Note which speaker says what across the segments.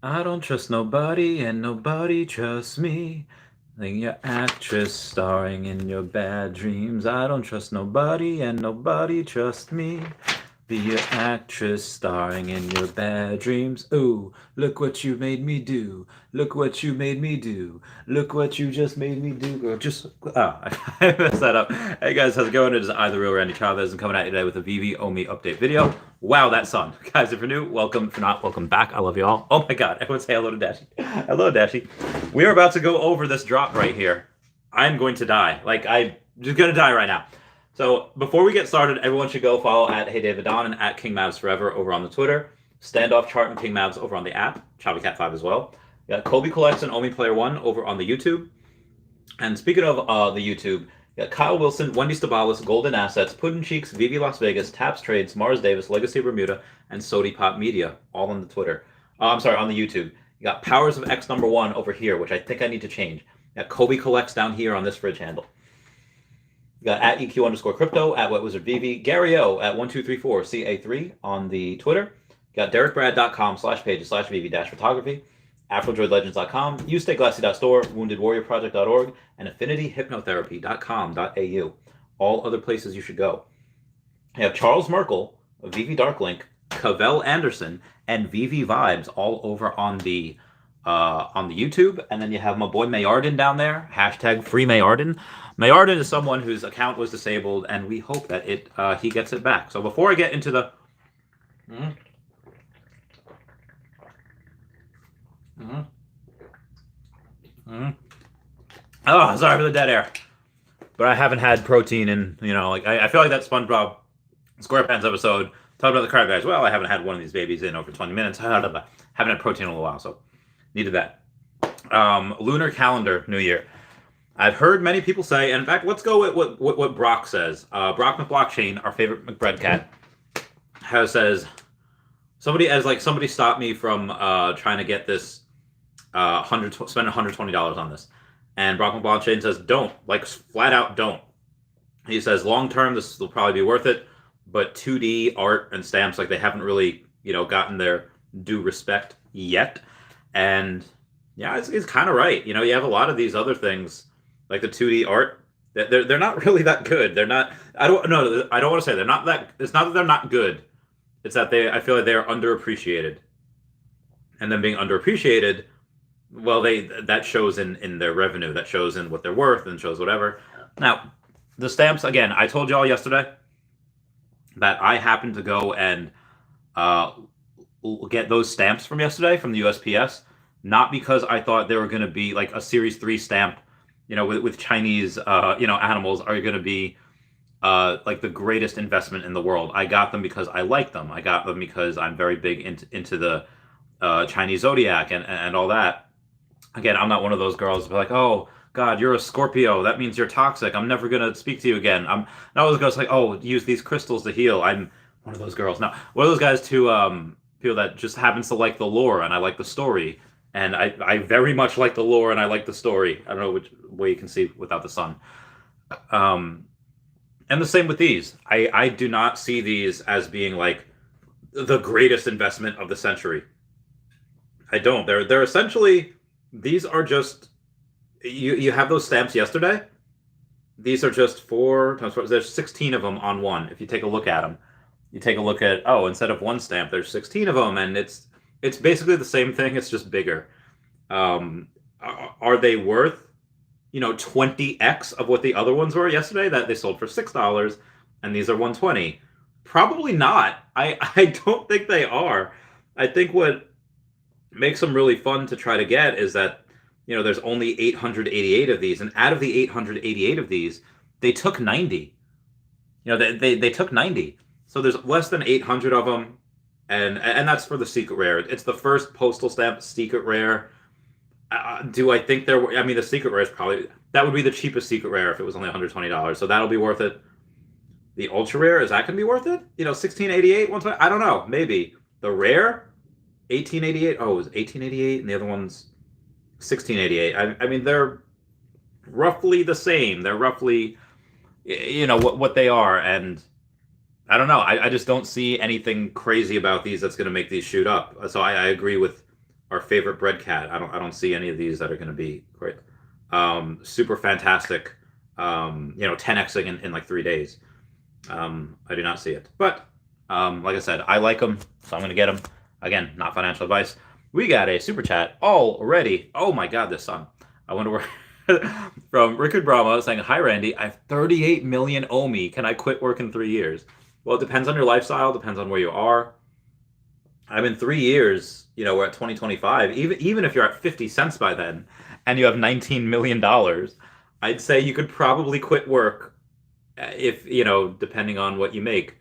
Speaker 1: I don't trust nobody and nobody trusts me. Like your actress starring in your bad dreams. I don't trust nobody and nobody trusts me. Be an actress starring in your bad dreams. Ooh, look what you made me do. Look what you made me do. Look what you just made me do. Or just I messed that up. Hey guys, how's it going? It is I, the real Randy Chavez, and coming at you today with a Veve Omi update video. Wow, that sun, guys! If you're new, welcome. If you're not, welcome back. I love you all. Oh my God, everyone say hello to Dashi. Hello, Dashi. We are about to go over this drop right here. I'm going to die. Like I'm just gonna die right now. So before we get started, everyone should go follow at Hey David Don and at King Mavs Forever over on the Twitter. Standoff Chart and King Mavs over on the app. Chavy Cat 5 as well. You got Kobe Collects and Omi Player 1 over on the YouTube. And speaking of the YouTube, you got Kyle Willson, Wendy Stibalis, Golden Assets, Puddin Cheeks, Veve Las Vegas, Taps Trades, Mars Davis, Legacy Bermuda, and Sody Pop Media, all on the Twitter. I'm sorry, on the YouTube. You got Powers of X number 1 over here, which I think I need to change. You got Kobe Collects down here on this fridge handle. You got at EQ underscore crypto, at Wet Wizard VV, Gary O at 1234CA3 on the Twitter. You got DerekBrad.com/pages/VV-photography, AfroDroidLegends.com, UStayGlassy.store, WoundedWarriorProject.org, and AffinityHypnotherapy.com.au. All other places you should go. You have Charles Merkel, VV Darklink, Cavell Anderson, and VV Vibes all over on the YouTube, and then you have my boy Mayarden down there. Hashtag free Mayarden. Mayarden is someone whose account was disabled, and we hope that he gets it back. So before I get into the mm, mm, mm. Oh, sorry for the dead air, but I haven't had protein in like I feel like that SpongeBob SquarePants episode talked about the crab guys. Well, I haven't had one of these babies in over 20 minutes. Haven't had protein in a while, so needed that. Lunar calendar, New Year. I've heard many people say, and in fact, let's go with what Brock says. Brock McBlockchain, our favorite McBread cat, says somebody stopped me from trying to get this spend $120 on this, and Brock McBlockchain says don't, like flat out don't. He says long term this will probably be worth it, but 2D art and stamps like they haven't really gotten their due respect yet, and yeah, it's kind of right. You have a lot of these other things like the 2D art. They're not really that good. They're not. I don't want to say they're not that. It's not that they're not good. It's that I feel like they are underappreciated, and them being underappreciated, well, that shows in their revenue. That shows in what they're worth, and shows whatever. Now, the stamps again. I told y'all yesterday that I happened to go and get those stamps from yesterday from the USPS. Not because I thought they were going to be like a Series 3 stamp, with Chinese, animals are going to be like the greatest investment in the world. I got them because I like them. I got them because I'm very big into the Chinese zodiac and all that. Again, I'm not one of those girls like, oh, God, you're a Scorpio. That means you're toxic. I'm never going to speak to you again. I'm not one of those girls like, oh, use these crystals to heal. I'm one of those girls. No, one of those guys to people that just happens to like the lore and I like the story. And I very much like the lore and I like the story. I don't know which way you can see without the sun. And the same with these. I do not see these as being like the greatest investment of the century. I don't. They're essentially, these are just, you have those stamps yesterday. These are just 4 times 4. There's 16 of them on one. If you take a look at them, you take a look at, oh, instead of one stamp, there's 16 of them, and it's basically the same thing. It's just bigger. Are they worth 20x of what the other ones were yesterday that they sold for $6, and these are 120? Probably not. I don't think they are. I think what makes them really fun to try to get is that there's only 888 of these, and out of the 888 of these, they took 90. They took 90. So there's less than 800 of them. And that's for the secret rare. It's the first postal stamp secret rare. Do I think there? I mean, the secret rare is probably that would be the cheapest secret rare if it was only $120. So that'll be worth it. The ultra rare, is that gonna be worth it? 1688, 120. I don't know. Maybe the rare, 1888. Oh, it was 1888, and the other one's 1688. I mean, they're roughly the same. They're roughly, what they are, and I don't know. I just don't see anything crazy about these that's going to make these shoot up. So I agree with our favorite bread cat. I don't see any of these that are going to be great. Super fantastic. 10xing in like 3 days. I do not see it. But like I said, I like them, so I'm going to get them. Again, not financial advice. We got a super chat already. Oh my God, this son. I wonder where. From Rickard Brahma saying, "Hi Randy, I have 38 million owe me. Can I quit work in 3 years?" Well, it depends on your lifestyle. Depends on where you are. I'm in 3 years. We're at 2025. Even if you're at 50 cents by then, and you have $19 million, I'd say you could probably quit work if depending on what you make,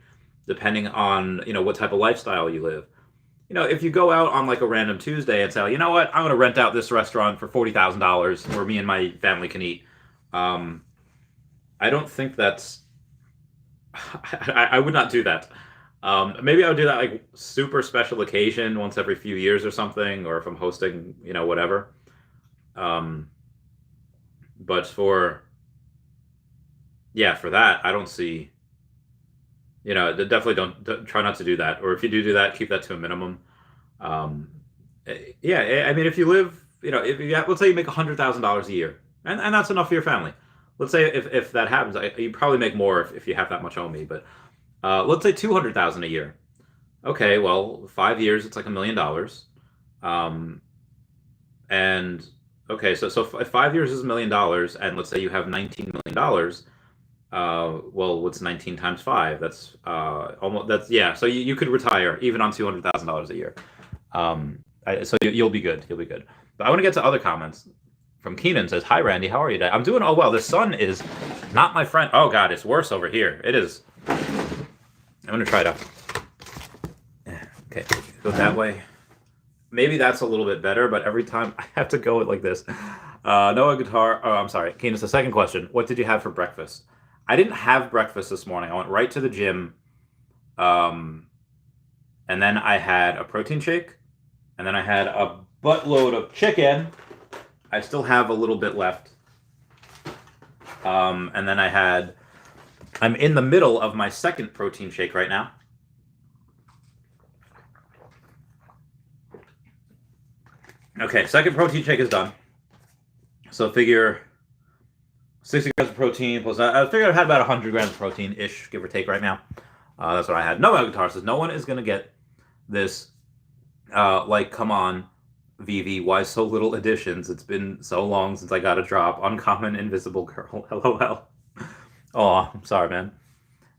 Speaker 1: depending on what type of lifestyle you live. If you go out on like a random Tuesday and say, you know what, I'm going to rent out this restaurant for $40,000 where me and my family can eat. I don't think that's. I would not do that. Maybe I would do that like super special occasion once every few years or something, or if I'm hosting, whatever. But for that, I don't see. Definitely don't try not to do that. Or if you do that, keep that to a minimum. Yeah, I mean, if you live, if you have, let's say you make $100,000 a year, and that's enough for your family. Let's say if that happens, you probably make more if you have that much on me. But let's say 200,000 a year. Okay, well, 5 years, it's like $1 million. And okay, so if 5 years is $1 million, and let's say you have $19 million. Well, what's 19 times 5? That's yeah. So you could retire even on $200,000 a year. So you'll be good. You'll be good. But I want to get to other comments. From Keenan says, "Hi Randy, how are you today? I'm doing well. The sun is not my friend. Oh God, it's worse over here. It is. I'm gonna try to. Okay, go that way. Maybe that's a little bit better, but every time I have to go it like this. Noah Guitar. Oh, I'm sorry. Keenan's the second question. What did you have for breakfast? I didn't have breakfast this morning. I went right to the gym, and then I had a protein shake, and then I had a buttload of chicken. I still have a little bit left. And then I'm in the middle of my second protein shake right now. Okay, second protein shake is done. So figure 60 grams of protein plus, I figured I've had about 100 grams of protein-ish, give or take right now. That's what I had. Noah Guitar says, "No one is going to get this. Come on, Veve, why so little additions? It's been so long since I got a drop. Uncommon Invisible Girl. LOL. Oh, I'm sorry, man."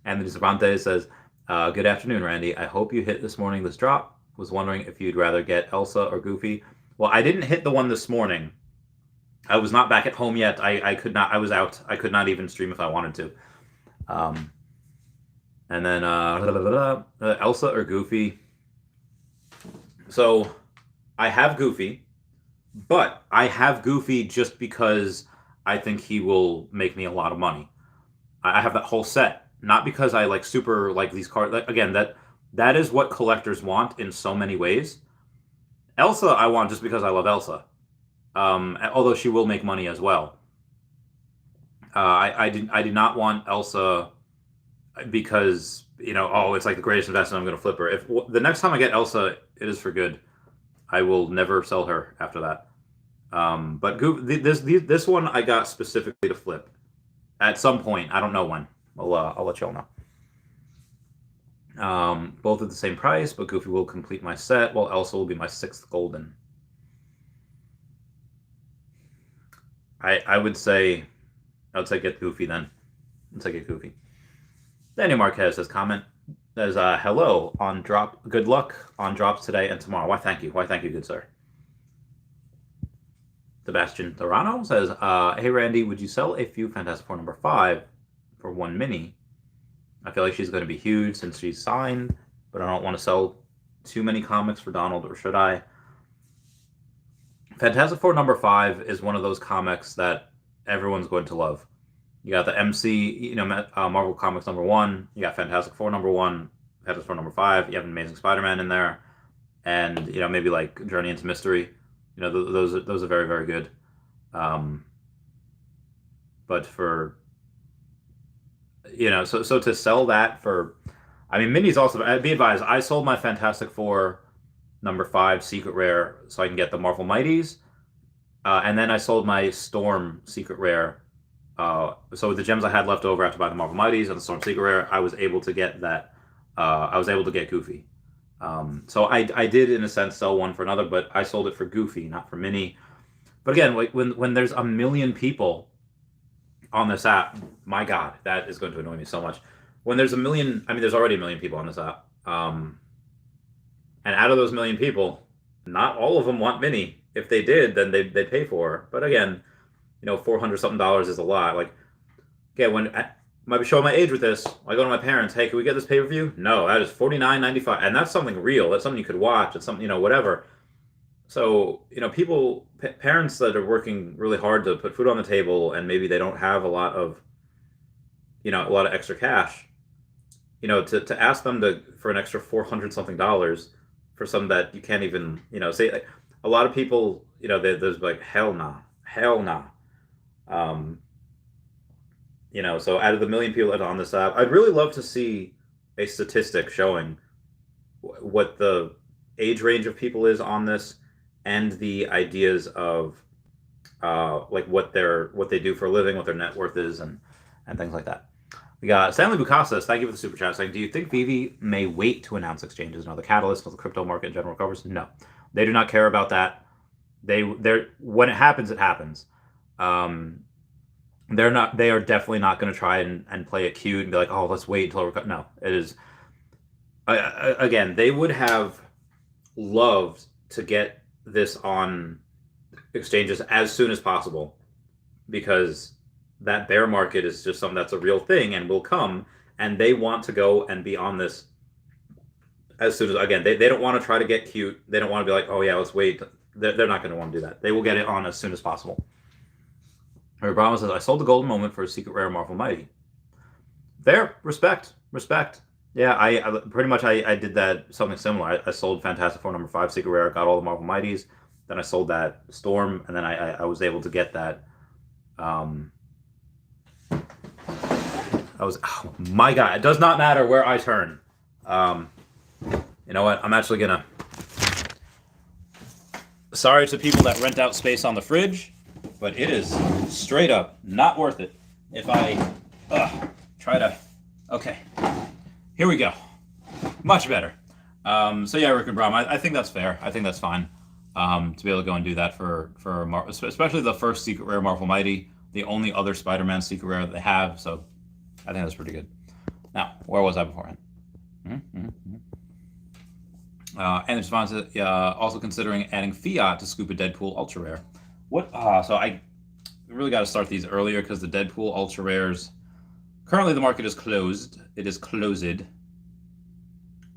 Speaker 1: And the Cervantes says, "Good afternoon, Randy. I hope you hit this drop. Was wondering if you'd rather get Elsa or Goofy." Well, I didn't hit the one this morning. I was not back at home yet. I could not. I was out. I could not even stream if I wanted to. And then Elsa or Goofy. So I have Goofy, but I have Goofy just because I think he will make me a lot of money. I have that whole set, not because I super like these cards. Again, that is what collectors want in so many ways. Elsa, I want just because I love Elsa. Although she will make money as well. I did not want Elsa because it's like the greatest investment. I'm going to flip her. If the next time I get Elsa, it is for good. I will never sell her after that. But this one I got specifically to flip at some point. I don't know when. I'll let y'all know. Both at the same price, but Goofy will complete my set, while Elsa will be my 6th golden. I would say get Goofy then. I'd say get Goofy. Daniel Marquez says, comment. There's hello on drop. Good luck on drops today and tomorrow. Why, thank you. Why, thank you, good sir. Sebastian Torano says, hey, Randy, would you sell a few Fantastic Four number 5 for 1 mini? I feel like she's going to be huge since she's signed, but I don't want to sell too many comics for Donald, or should I? Fantastic Four number 5 is one of those comics that everyone's going to love. You got the MC, Marvel Comics number 1. You got Fantastic Four number 1, Fantastic Four number 5. You have Amazing Spider-Man in there, and maybe like Journey into Mystery. Those are very, very good. But for so to sell that for, minis also. Be advised, I sold my Fantastic Four number 5 secret rare so I can get the Marvel Mighties. And then I sold my Storm secret rare. So with the gems I had left over after buying the Marvel Mighties and the Storm secret rare, I was able to get that. I was able to get Goofy. So I did in a sense sell one for another, but I sold it for Goofy, not for Minnie. But again, like when there's a million people on this app, my God, that is going to annoy me so much. When there's a million, I mean, there's already a million people on this app. And out of those million people, not all of them want Minnie. If they did, then they pay for her. But again, $400 something is a lot. Like, again, when I might be showing my age with this, I go to my parents, hey, can we get this pay per view? No, that is $49.95, and that's something real. That's something you could watch. It's something, whatever. So, people, parents that are working really hard to put food on the table, and maybe they don't have a lot of extra cash. To ask them for an extra $400 something for something that you can't even, say. Like, a lot of people, there's like hell nah. So out of the million people that are on this app, I'd really love to see a statistic showing what the age range of people is on this, and the ideas of like what they do for a living, what their net worth is, and things like that. We got Stanley Bukasas, thank you for the super chat, saying, do you think Veve may wait to announce exchanges and other catalysts until the crypto market in general recovers? No, they do not care about that. When it happens, it happens. They are definitely not going to try and play it cute and be like, oh, let's wait until we're no. It is again, they would have loved to get this on exchanges as soon as possible, because that bear market is just something that's a real thing and will come, and they want to go and be on this as soon as, again, they don't want to try to get cute. They don't want to be like, oh yeah, let's wait. They're not going to want to do that. They will get it on as soon as possible. Brahma says, I sold the golden moment for a secret rare Marvel Mighty. Fair. Respect. Yeah, I pretty much I did that, something similar. I sold Fantastic Four number 5 secret rare, got all the Marvel Mighties, then I sold that Storm, and then I was able to get that. Oh my God, it does not matter where I turn. You know what? I'm actually gonna. Sorry to people that rent out space on the fridge, but it is straight up not worth it if I try to. Okay, here we go. Much better. So yeah, Rick and Brom, I think that's fair. I think that's fine. To be able to go and do that for especially the first secret rare Marvel Mighty, the only other Spider-Man secret rare that they have. So I think that's pretty good. Now, where was I beforehand? And it responds to also considering adding Fiat to scoop a Deadpool Ultra Rare. What? So I really got to start these earlier because the Deadpool Ultra Rares, currently the market is closed. It is closed.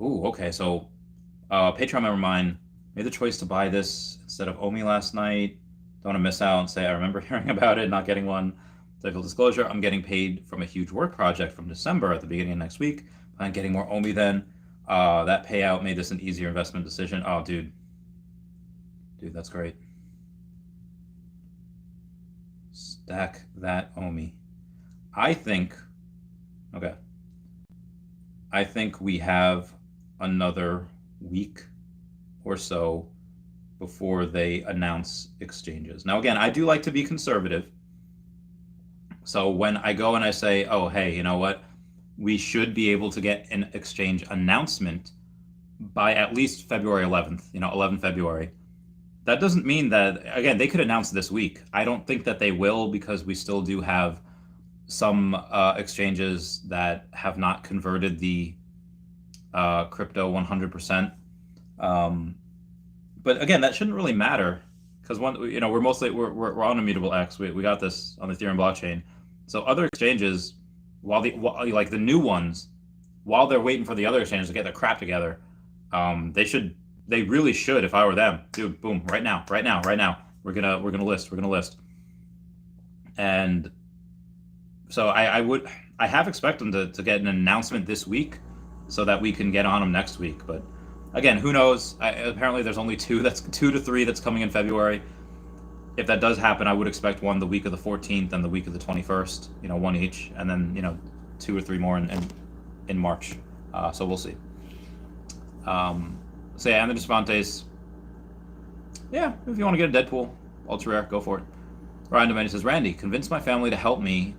Speaker 1: Ooh, okay. So Patreon member mine made the choice to buy this instead of Omi last night. Don't want to miss out and say I remember hearing about it, not getting one. Full disclosure, I'm getting paid from a huge work project from December at the beginning of next week. I'm getting more Omi then. That payout made this an easier investment decision. Oh, dude, that's great. Stack that Omi. I think we have another week or so before they announce exchanges. Now, again, I do like to be conservative. So when I go and I say, oh, hey, you know what? We should be able to get an exchange announcement by at least February 11th, 11 February. That doesn't mean that, again, they could announce this week. I don't think that they will, because we still do have some exchanges that have not converted the crypto 100%. But again, that shouldn't really matter, because we're on Immutable X. We got this on the Ethereum blockchain. So other exchanges, like the new ones, while they're waiting for the other exchanges to get their crap together, they really should. If I were them, dude, boom, right now, we're gonna list. And so I have expected them to get an announcement this week, so that we can get on them next week. But again, who knows? Apparently, there's only 2 to 3 that's coming in February. If that does happen, I would expect one the week of the 14th and the week of the 21st. One each, and then 2 or 3 more in March. So we'll see. So yeah, and the Despontes. Yeah, if you want to get a Deadpool ultra rare, go for it. Ryan Domain says, Randy, convince my family to help me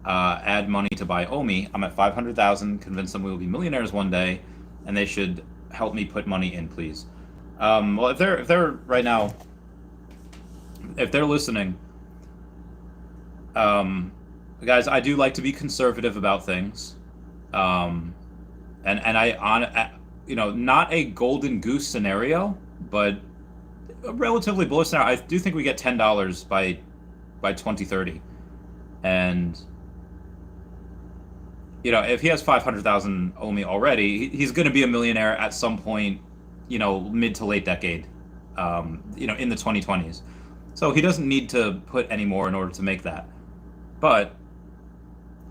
Speaker 1: add money to buy Omi. I'm at 500,000. Convince them we will be millionaires one day, and they should help me put money in, please. Well, if they're right now, if they're listening, guys, I do like to be conservative about things, and not a golden goose scenario, but a relatively bullish scenario. I do think we get $10 by 2030, and if he has 500,000 Omi already, he's going to be a millionaire at some point, mid to late decade, in the 2020s. So he doesn't need to put any more in order to make that. But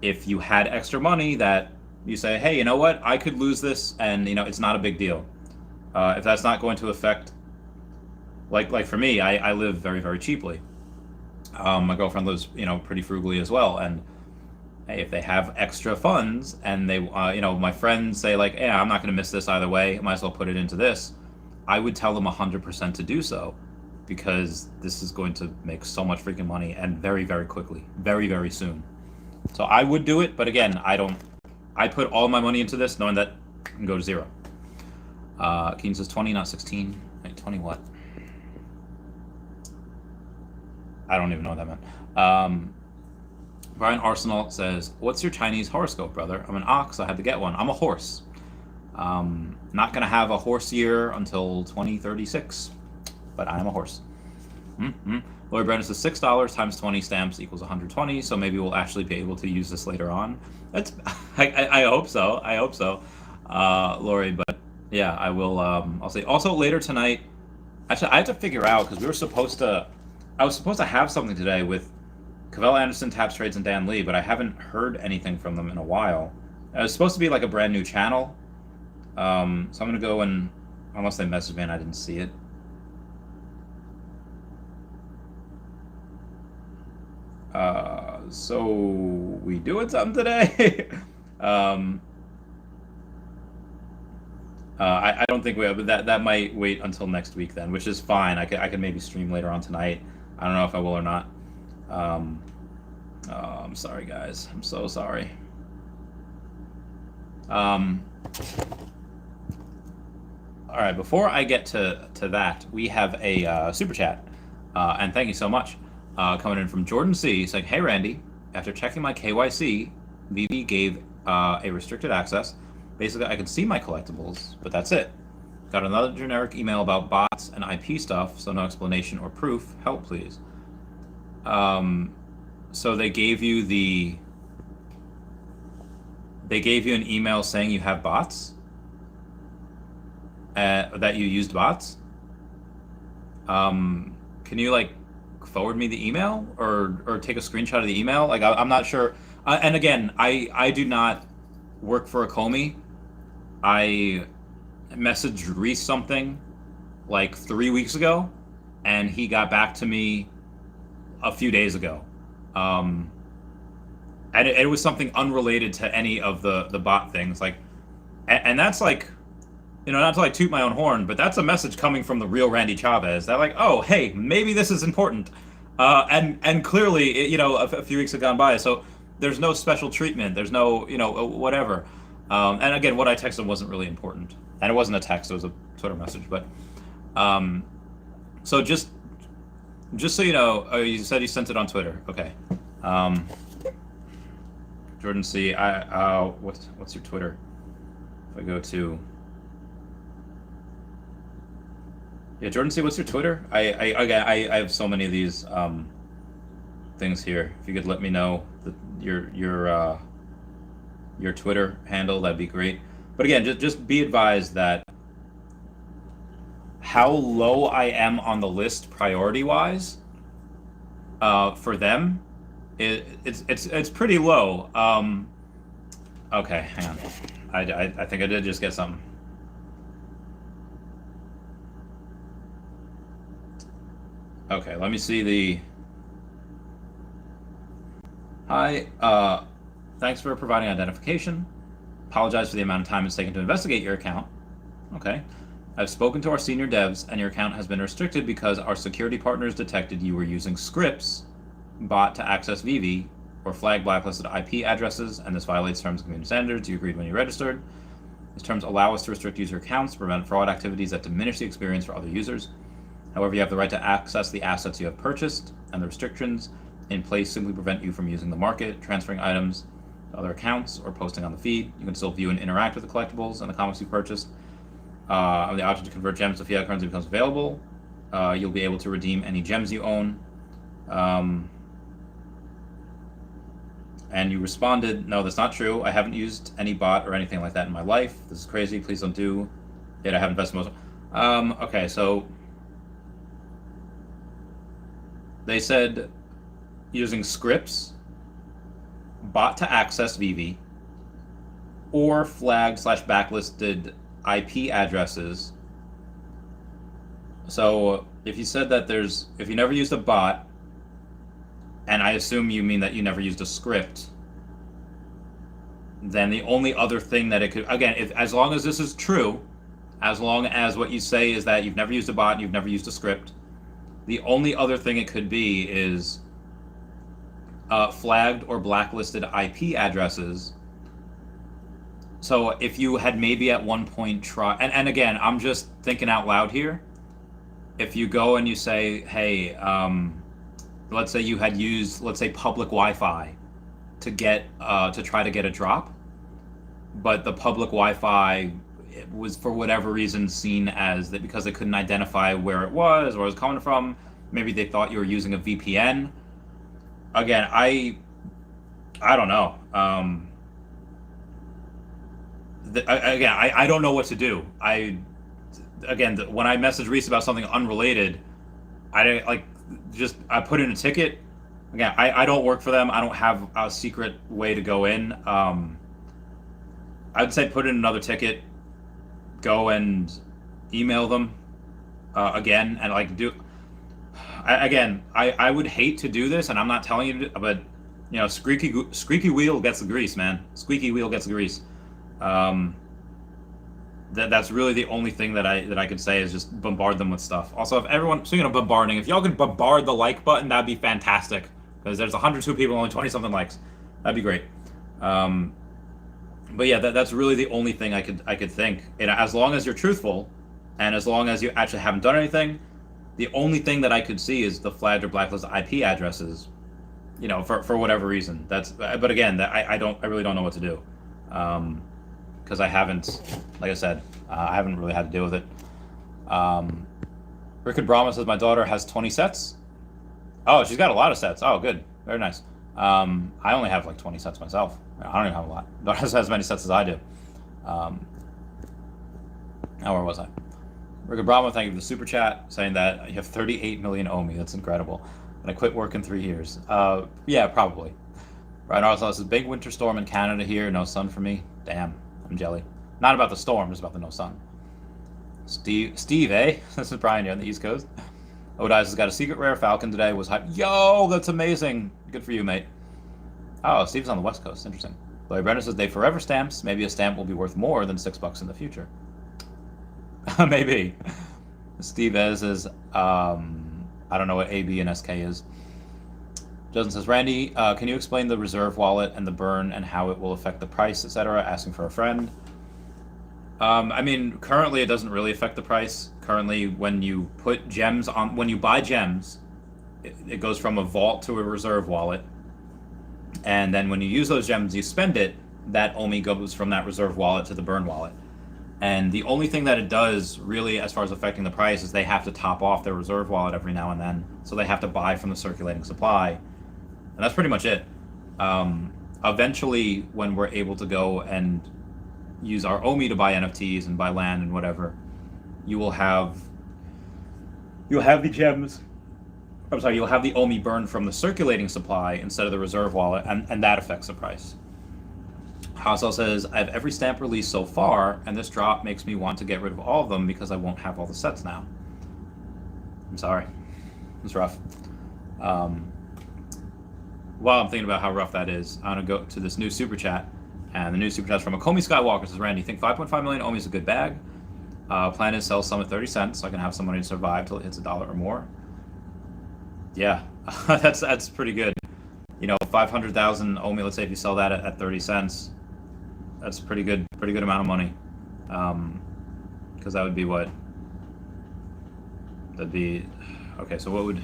Speaker 1: if you had extra money that you say, hey, you know what, I could lose this, and it's not a big deal. If that's not going to affect, like for me, I live very, very cheaply. My girlfriend lives, pretty frugally as well, and hey, if they have extra funds and they, my friends say like, yeah, I'm not going to miss this either way, I might as well put it into this. I would tell them 100% to do so, because this is going to make so much freaking money, and very, very quickly, very, very soon. So I would do it, but again, I put all my money into this knowing that I can go to zero. Keen says 20, not 16. Wait, 20 what? I don't even know what that meant. Brian Arsenal says, what's your Chinese horoscope, brother? I'm an ox, I had to get one. I'm a horse. Not going to have a horse year until 2036, but I am a horse. Lori Brennan says $6 times 20 stamps equals 120, so maybe we'll actually be able to use this later on. I hope so. I hope so, Lori. But yeah, I will. I'll say also later tonight. Actually, I have to figure out, because I was supposed to have something today with Cavell Anderson, Taps Trades, and Dan Lee, but I haven't heard anything from them in a while. It was supposed to be like a brand new channel, so I'm gonna go and, unless they messaged me and I didn't see it. So we doing something today? I don't think we have, but that might wait until next week then, which is fine. I can maybe stream later on tonight. I don't know if I will or not. I'm sorry, guys. I'm so sorry. All right, before I get to that, we have a super chat, and thank you so much. Coming in from Jordan C. saying, hey, Randy, after checking my KYC, Veve gave a restricted access. Basically, I can see my collectibles, but that's it. Got another generic email about bots and IP stuff, so no explanation or proof. Help, please. So they gave you an email saying you have bots? That you used bots? Can you, forward me the email or take a screenshot of the email? I'm not sure. And again, I do not work for a Comey. I messaged Reese something 3 weeks ago, and he got back to me a few days ago. And it was something unrelated to any of the bot things. And that's not to toot my own horn, but that's a message coming from the real Randy Chavez. They're oh, hey, maybe this is important. And clearly, a few weeks have gone by, so there's no special treatment. There's no, whatever. And again, what I texted wasn't really important. And it wasn't a text, it was a Twitter message. But so just so you know, you said you sent it on Twitter. Okay. Jordan C, what's your Twitter? If I go to... Yeah, Jordan C, what's your Twitter? I have so many of these things here. If you could let me know your Twitter handle, that'd be great. But again, just be advised that how low I am on the list priority-wise for them, it's pretty low. Okay, hang on. I think I did just get something. Okay, let me see the... Hi, thanks for providing identification. Apologize for the amount of time it's taken to investigate your account. Okay. I've spoken to our senior devs, and your account has been restricted because our security partners detected you were using scripts bot to access Veve or flag blacklisted IP addresses, and this violates terms and community standards you agreed when you registered. These terms allow us to restrict user accounts to prevent fraud activities that diminish the experience for other users. However, you have the right to access the assets you have purchased, and the restrictions in place simply prevent you from using the market, transferring items to other accounts, or posting on the feed. You can still view and interact with the collectibles and the comics you purchased. The option to convert gems to fiat currency becomes available. You'll be able to redeem any gems you own. And you responded, no, that's not true. I haven't used any bot or anything like that in my life. This is crazy. Please don't do it. I have invested most. Okay, so they said using scripts, bot to access Veve, or flagged/backlisted IP addresses. So if you said that if you never used a bot, and I assume you mean that you never used a script, then the only other thing that it could, again, as long as this is true, as long as what you say is that you've never used a bot and you've never used a script, the only other thing it could be is flagged or blacklisted IP addresses. So if you had maybe at one point tried, and again, I'm just thinking out loud here. If you go and you say, hey, let's say you had used, let's say, public Wi-Fi to try to get a drop, but the public Wi-Fi was for whatever reason seen as that because they couldn't identify where it was or where it was coming from. Maybe they thought you were using a VPN. Again, I don't know. I don't know what to do. When I message Reese about something unrelated, I put in a ticket. Again, I don't work for them. I don't have a secret way to go in. I'd say put in another ticket, go and email them again, and I would hate to do this, and I'm not telling you to, but squeaky wheel gets the grease, man. Squeaky wheel gets the grease. That's really the only thing that I could say is just bombard them with stuff. Also, if everyone, speaking of bombarding, if y'all could bombard the like button, that'd be fantastic. Because there's 102 people, only 20-something likes. That'd be great. But yeah, that's really the only thing I could think. And as long as you're truthful, and as long as you actually haven't done anything, the only thing that I could see is the flagged or blacklisted IP addresses. For whatever reason. But again, I really don't know what to do. Because I haven't, like I said, I haven't really had to deal with it. Rickard Brahma says, my daughter has 20 sets. Oh, she's got a lot of sets. Oh, good. Very nice. I only have like 20 sets myself. I don't even have a lot. My daughter has as many sets as I do. Where was I? Rickard Brahma, thank you for the super chat, saying that you have 38 million OMI. That's incredible. And I quit work in 3 years. Yeah, probably. Brian Arsenal says, big winter storm in Canada here. No sun for me. Damn. I'm jelly. Not about the storm, just about the no sun. Steve, eh? This is Brian here on the East Coast. Odice has got a secret rare Falcon today. Was hype. Yo, that's amazing. Good for you, mate. Oh, Steve's on the West Coast. Interesting. Larry Brenner says they forever stamps. Maybe a stamp will be worth more than $6 in the future. Maybe. Steve says, I don't know what AB and SK is. Justin says, Randy, can you explain the reserve wallet and the burn and how it will affect the price, etc.? Asking for a friend. Currently it doesn't really affect the price. Currently, when you put gems on, when you buy gems, it goes from a vault to a reserve wallet. And then when you use those gems, you spend it, that OMI goes from that reserve wallet to the burn wallet. And the only thing that it does really as far as affecting the price is they have to top off their reserve wallet every now and then. So they have to buy from the circulating supply. And that's pretty much it. Eventually, when we're able to go and use our OMI to buy NFTs and buy land and whatever, you'll have the gems. You'll have the OMI burned from the circulating supply instead of the reserve wallet, and that affects the price. Hassel says, I have every stamp released so far, and this drop makes me want to get rid of all of them because I won't have all the sets now. I'm sorry. It's rough. While I'm thinking about how rough that is, I'm going to go to this new super chat. And the new super chat is from Akomi Skywalker. Says, Randy, you think 5.5 million OMI is a good bag? Plan is sell some at 30 cents so I can have some money to survive till it hits $1 or more. Yeah, that's pretty good. 500,000 Omi. Let's say if you sell that at 30 cents, that's pretty good amount of money. Because that would be what? That'd be okay. So what would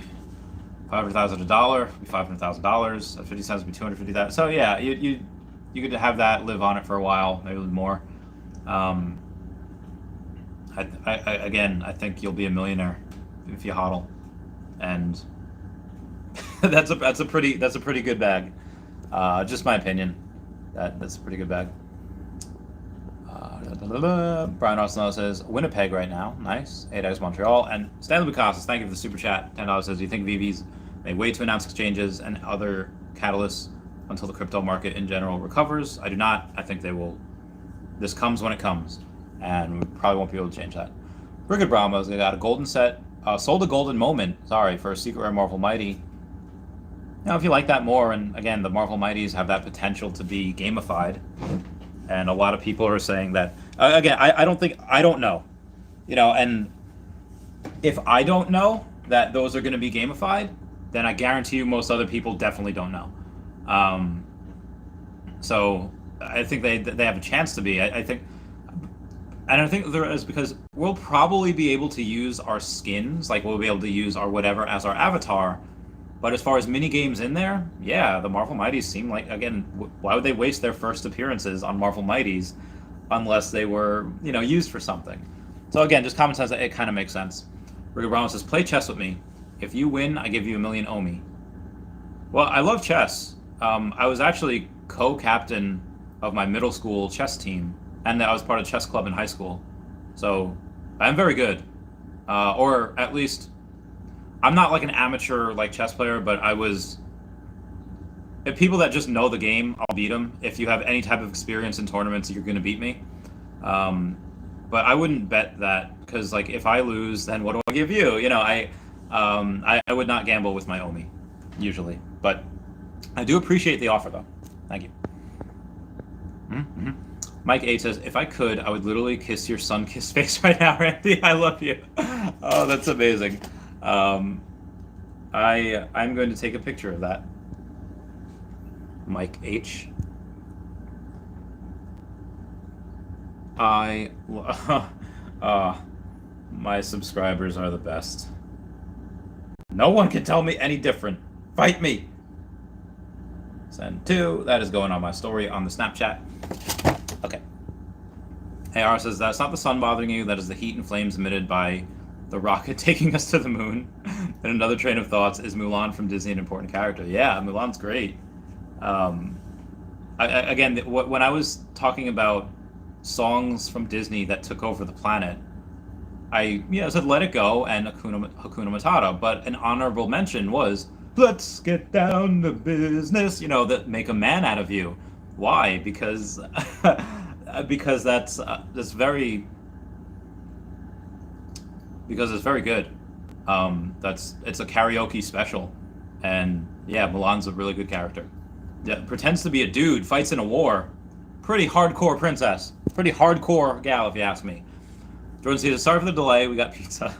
Speaker 1: 500,000 $1 be? $500,000 at 50 cents would be 250,000. So yeah, you could have that, live on it for a while, maybe a little more. I think you'll be a millionaire if you hodl, and that's a pretty good bag. Just my opinion. That's a pretty good bag. Brian Arsenal says Winnipeg right now. Nice. 8x Montreal. And Stanley Picasso, thank you for the super chat. $10 says, do you think VVs may wait to announce exchanges and other catalysts until the crypto market in general recovers? I do not. I think they will. This comes when it comes, and we probably won't be able to change that. Brigitte Brahmas, they got a golden set. Sold a golden moment, for a secret rare Marvel Mighty. If you like that more, and again, the Marvel Mighties have that potential to be gamified. And a lot of people are saying that, again, I don't know. And if I don't know that those are going to be gamified, then I guarantee you most other people definitely don't know. So I think they have a chance to be. I think there is, because we'll probably be able to use our skins, like we'll be able to use our whatever as our avatar. But as far as mini games in there, yeah, the Marvel Mighties seem like, again, why would they waste their first appearances on Marvel Mighties unless they were, used for something? So again, just common sense, it kind of makes sense. Rigger Brown says, play chess with me. If you win, I give you 1,000,000 Omi. Well, I love chess. I was actually co-captain of my middle school chess team, and I was part of chess club in high school. So I'm very good. Or at least, I'm not like an amateur chess player, but I was. If people that just know the game, I'll beat them. If you have any type of experience in tournaments, you're going to beat me. But I wouldn't bet that, because if I lose, then what do I give you? I would not gamble with my Omi usually, but I do appreciate the offer though. Thank you. Mm-hmm. Mike 8 says, if I could, I would literally kiss your sun-kissed face right now, Randy. I love you. Oh, that's amazing. I'm going to take a picture of that. Mike H. My subscribers are the best. No one can tell me any different. Fight me. Send 2. That is going on my story on the Snapchat. Okay. Hey, Arya says, that's not the sun bothering you. That is the heat and flames emitted by the rocket taking us to the moon. And another train of thoughts, is Mulan from Disney an important character? Yeah, Mulan's great. Again, when I was talking about songs from Disney that took over the planet, I said Let It Go and Hakuna Matata, but an honorable mention was Let's Get Down to Business, that make a man out of you. Why? Because that's very... Because it's very good. It's a karaoke special, and yeah, Mulan's a really good character. Yeah, pretends to be a dude, fights in a war. Pretty hardcore princess. Pretty hardcore gal, if you ask me. Jordan says, sorry for the delay. We got pizza.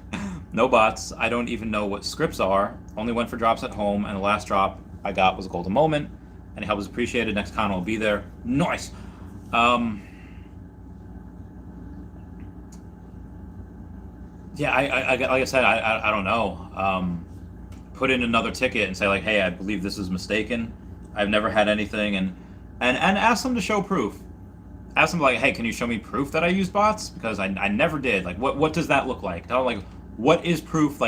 Speaker 1: No bots. I don't even know what scripts are. Only went for drops at home, and the last drop I got was a golden moment. Any help is appreciated. Next con will be there. Nice. Yeah, like I said, I don't know. Put in another ticket and say hey, I believe this is mistaken. I've never had anything, and ask them to show proof. Ask them hey, can you show me proof that I used bots? Because I never did. What does that look like? Tell them what is proof?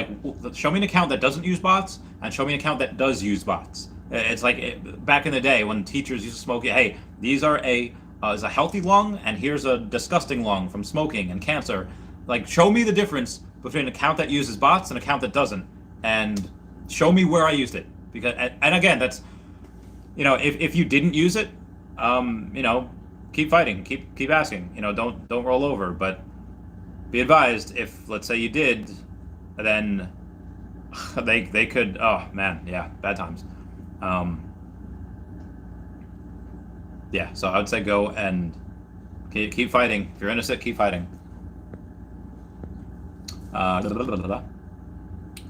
Speaker 1: Show me an account that doesn't use bots, and show me an account that does use bots. It's back in the day when teachers used to smoke. Hey, these are is a healthy lung, and here's a disgusting lung from smoking and cancer. Show me the difference between an account that uses bots and an account that doesn't, and show me where I used it. Because, and again, that's, if you didn't use it, keep fighting, keep asking. Don't roll over. But be advised, if let's say you did, then they could. Oh man, yeah, bad times. Yeah, so I would say go and keep fighting. If you're innocent, keep fighting.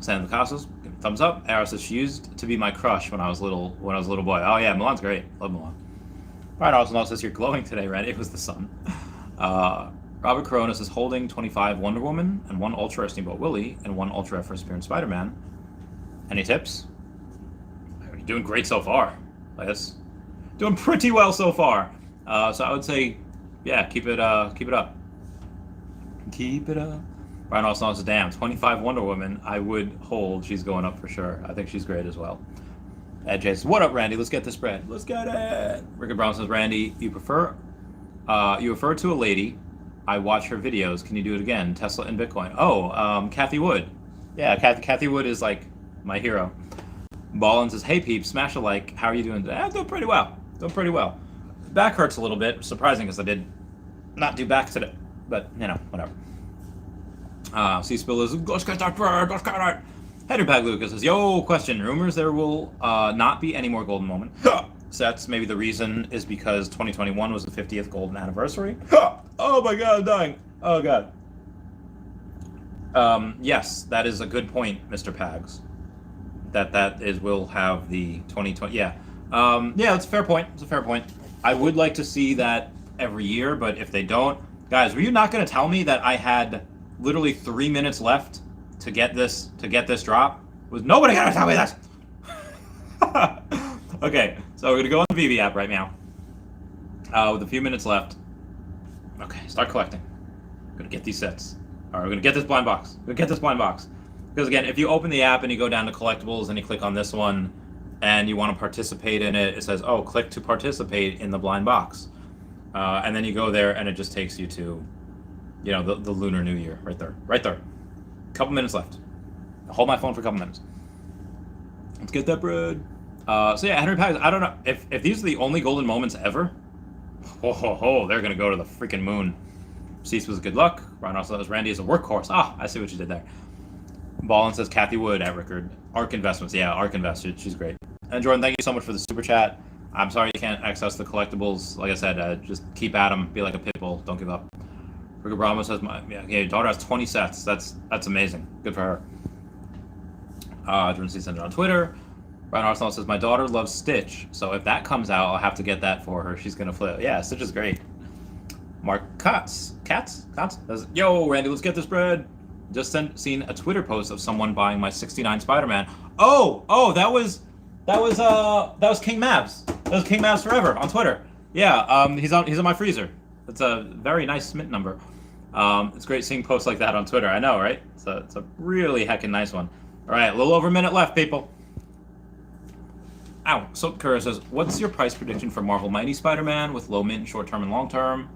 Speaker 1: Santa Casas, thumbs up. Arya says she used to be my crush when I was little boy. Oh yeah, Milan's great. Love Milan. Brian Arsenal says you're glowing today, Randy. It was the sun. Robert Corona says holding 25 Wonder Woman and 1 Ultra Steamboat Willie and 1 Ultra First Appearance Spider-Man. Any tips? You're doing great so far. I guess doing pretty well so far. So I would say, yeah, keep it up. Keep it up. Brian Arsenal says, damn, 25 Wonder Woman. I would hold. She's going up for sure. I think she's great as well. Ed J says, what up, Randy? Let's get this bread. Let's get it. Rick Brown says, Randy, you refer to a lady. I watch her videos. Can you do it again? Tesla and Bitcoin. Oh, Kathy Wood. Yeah, Kathy Wood is like my hero. Ballin says, hey peeps, smash a like. How are you doing today? I'm doing pretty well. Back hurts a little bit. Surprising because I did not do back today. But, whatever. C-Spill is, let's get that bird, let's get it. Header Bag Lucas says, yo, question. Rumors there will not be any more golden moment sets. Maybe the reason is because 2021 was the 50th golden anniversary. Oh my god, I'm dying. Oh god. Yes, that is a good point, Mr. Pags. We'll have the 2020. Yeah. Yeah, it's a fair point. I would like to see that every year, but if they don't, guys, were you not going to tell me that I had literally 3 minutes left to get this drop? Was nobody going to tell me this? Okay, so we're going to go on the Veve app right now. With a few minutes left. Okay, start collecting. I'm going to get these sets. All right, we're going to get this blind box. Because again, if you open the app and you go down to collectibles and you click on this one and you want to participate in it, it says, oh, click to participate in the blind box. And then you go there and it just takes you to, the Lunar New Year right there. Couple minutes left. Hold my phone for a couple minutes. Let's get that bread. So yeah, Henry Pags, I don't know if these are the only golden moments ever. They're gonna go to the freaking moon. Cease was good luck. Ron also says Randy is a workhorse. I see what you did there. Ballin says Kathy Wood at record. Ark Investments, yeah, Ark Invest. She's great. And Jordan, thank you so much for the super chat. I'm sorry you can't access the collectibles. Like I said, just keep at them. Be like a pit bull. Don't give up. Rick Brahma says, your daughter has 20 sets. That's amazing. Good for her. Jordan C. sent it on Twitter. Brian Arsenal says, my daughter loves Stitch, so if that comes out, I'll have to get that for her. She's going to flip. Yeah, Stitch is great. Mark Katz says, yo, Randy, let's get this bread. Just seen a Twitter post of someone buying my 69 Spider-Man. Oh, that was King Mavs. That was King Mavs Forever on Twitter. Yeah, he's on my freezer. It's a very nice mint number. It's great seeing posts like that on Twitter. I know, right? It's a really heckin' nice one. All right, a little over a minute left, people. Ow. Silk Curra says, what's your price prediction for Marvel Mighty Spider-Man with low mint, short-term, and long-term?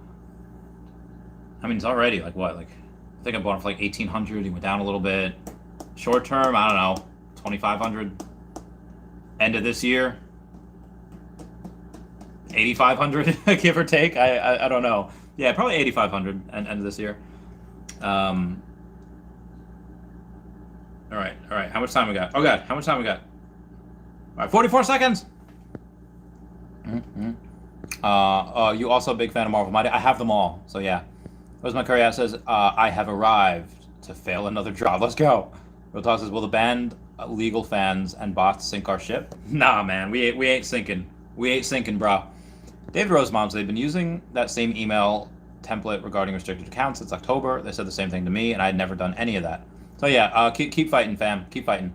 Speaker 1: I mean, it's already, I think I bought it for 1,800. He went down a little bit. Short-term, I don't know, 2,500. End of this year, 8,500, give or take. I don't know. Yeah, probably 8,500 end of this year. All right. How much time we got? Oh, God. How much time we got? All right, 44 seconds. You also a big fan of Marvel Mighty? I have them all, so yeah. Rosemont Curry says, I have arrived to fail another drop. Let's go. Real Talk says, will the band legal fans and bots sink our ship? Nah, man, we ain't sinking. We ain't sinking, bro. David Rosemont, they've been using that same email template regarding restricted accounts since October. They said the same thing to me, and I had never done any of that. So yeah, keep fighting, fam. Keep fighting.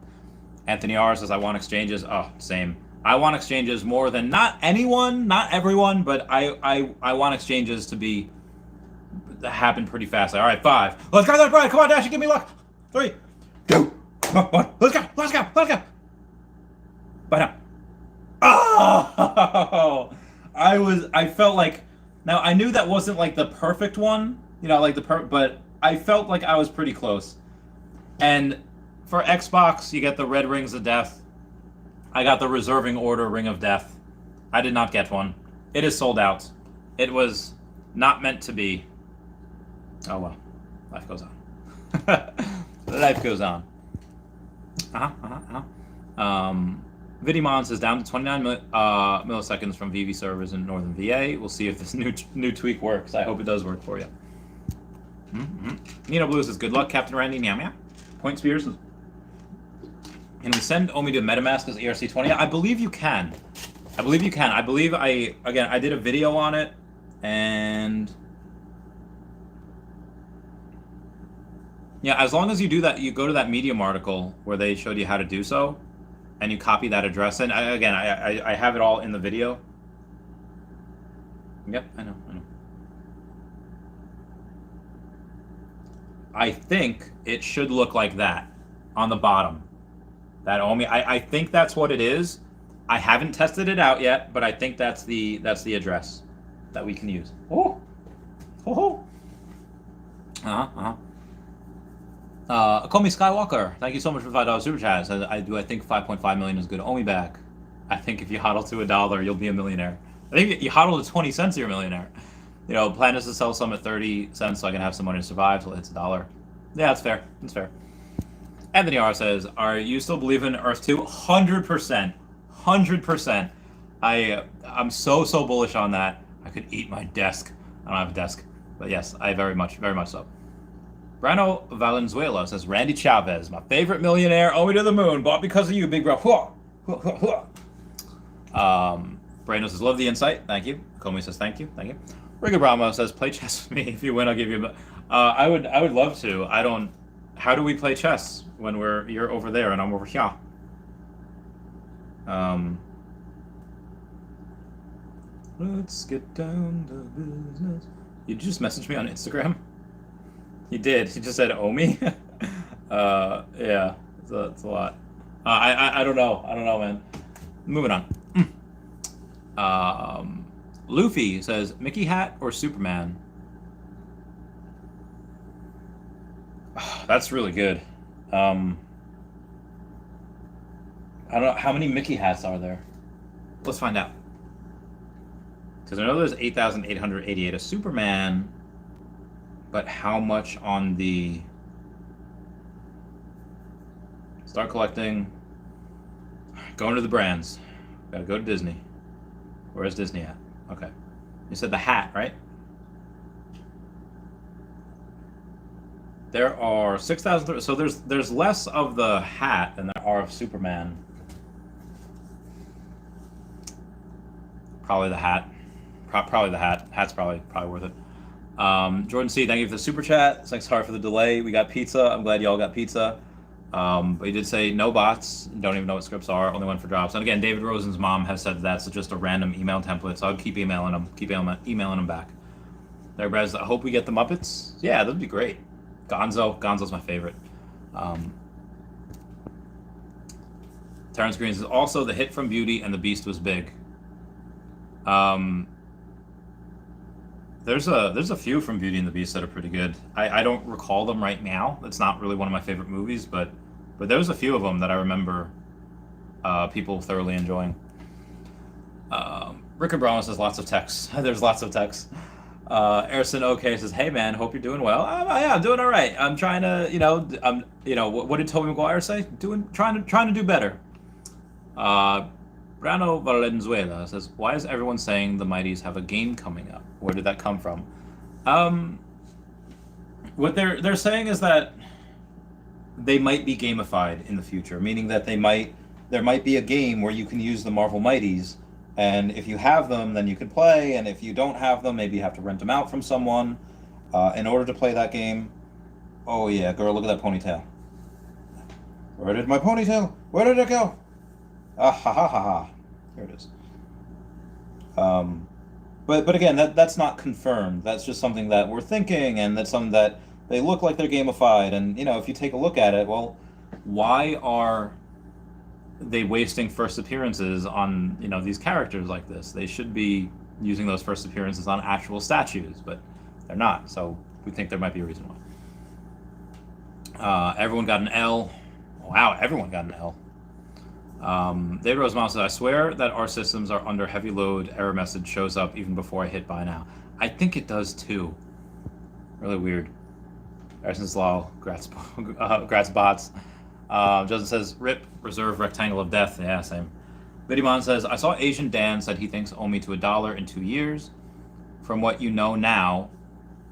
Speaker 1: Anthony R says, I want exchanges. Oh, same. I want exchanges more than not anyone, not everyone, but I want exchanges to happen pretty fast. All right, 5. Let's go, Brian. Come on, Dash, give me luck. 3, 2, 1. Let's go. Bye now. Oh, I felt like, now I knew that wasn't the perfect one, but I felt like I was pretty close. And for Xbox, you get the red rings of death. I got the reserving order ring of death. I did not get one. It is sold out. It was not meant to be. Oh well, life goes on. Life goes on. Vidimons is down to 29 milliseconds from Veve servers in northern VA. We'll see if this new tweak works. I hope it does work for you. Nino Blue says, good luck, Captain Randy. Meow meow. Point Spears. Can we send Omi to MetaMask as ERC20? I believe you can. I believe I did a video on it, and yeah, as long as you do that, you go to that Medium article where they showed you how to do so, and you copy that address. And I have it all in the video. Yep, I know. I think it should look like that on the bottom. That Omi, I think that's what it is. I haven't tested it out yet, but I think that's the address that we can use. Call me Skywalker. Thank you so much for $5 super chat. I think 5.5 million is good. Omi back. I think if you hodl to $1, you'll be a millionaire. I think you hodl to 20 cents, you're a millionaire. You know, plan is to sell some at 30 cents so I can have some money to survive till it hits $1. Yeah, that's fair. That's fair. Anthony R says, are you still believing in Earth 2? 100%. 100%. I'm so bullish on that. I could eat my desk. I don't have a desk. But yes, I very much so. Brano Valenzuela says, Randy Chavez, my favorite millionaire, Omi to the moon, bought because of you, big bro. Brano says, love the insight. Thank you. Comey says, thank you. Riga Brahma says, play chess with me. If you win, I'll give you a... I would love to. I don't... How do we play chess when you're over there and I'm over here? Let's get down to business. You just messaged me on Instagram? He did. He just said Omi. Yeah, it's a lot. I don't know. Man. Moving on. Luffy says, Mickey hat or Superman? That's really good. I don't know. How many Mickey hats are there? Let's find out. Because I know there's 8,888 of Superman, but how much on the... Start collecting. Going to the brands. Gotta go to Disney. Where's Disney at? Okay. You said the hat, right? There are 6,000. So there's less of the hat than there are of Superman. Probably the hat. Probably the hat. Hat's probably worth it. Jordan C, thank you for the super chat. Thanks hard for the delay. We got pizza. I'm glad y'all got pizza. But he did say no bots. Don't even know what scripts are. Only one for drops. And again, David Rosen's mom has said that's just a random email template. So I'll keep emailing them. Emailing them back. There, Brez. I hope we get the Muppets. Yeah, that'd be great. Gonzo's my favorite. Terrence Green says also the hit from Beauty and the Beast was big. There's a few from Beauty and the Beast that are pretty good. I don't recall them right now. It's not really one of my favorite movies, but there's a few of them that I remember people thoroughly enjoying. Rickard Brown says lots of texts. There's lots of texts. Erson OK says, "Hey man, hope you're doing well." Yeah, I'm doing all right. I'm trying to, what did Tobey Maguire say? Trying to do better. Brano Valenzuela says, "Why is everyone saying the Mighties have a game coming up? Where did that come from?" What they're saying is that they might be gamified in the future, meaning that there might be a game where you can use the Marvel Mighties. And if you have them, then you can play. And if you don't have them, maybe you have to rent them out from someone in order to play that game. Oh, yeah, girl, look at that ponytail. Where did my ponytail? Where did it go? Ah, ha, ha, ha, ha. Here it is. But again, that's not confirmed. That's just something that we're thinking, and that's something that they look like they're gamified. And, if you take a look at it, well, why are they wasting first appearances on these characters like this? They should be using those first appearances on actual statues, but they're not. So we think there might be a reason why. Everyone got an L. Wow, everyone got an L. David Rosemont says, "I swear that our systems are under heavy load. Error message shows up even before I hit buy now." I think it does too. Really weird. Erson's Law, grats bots. Justin says, "Rip, reserve rectangle of death." Yeah, same. Bidimon says, "I saw Asian Dan said he thinks Omi to $1 in 2 years. From what you know now,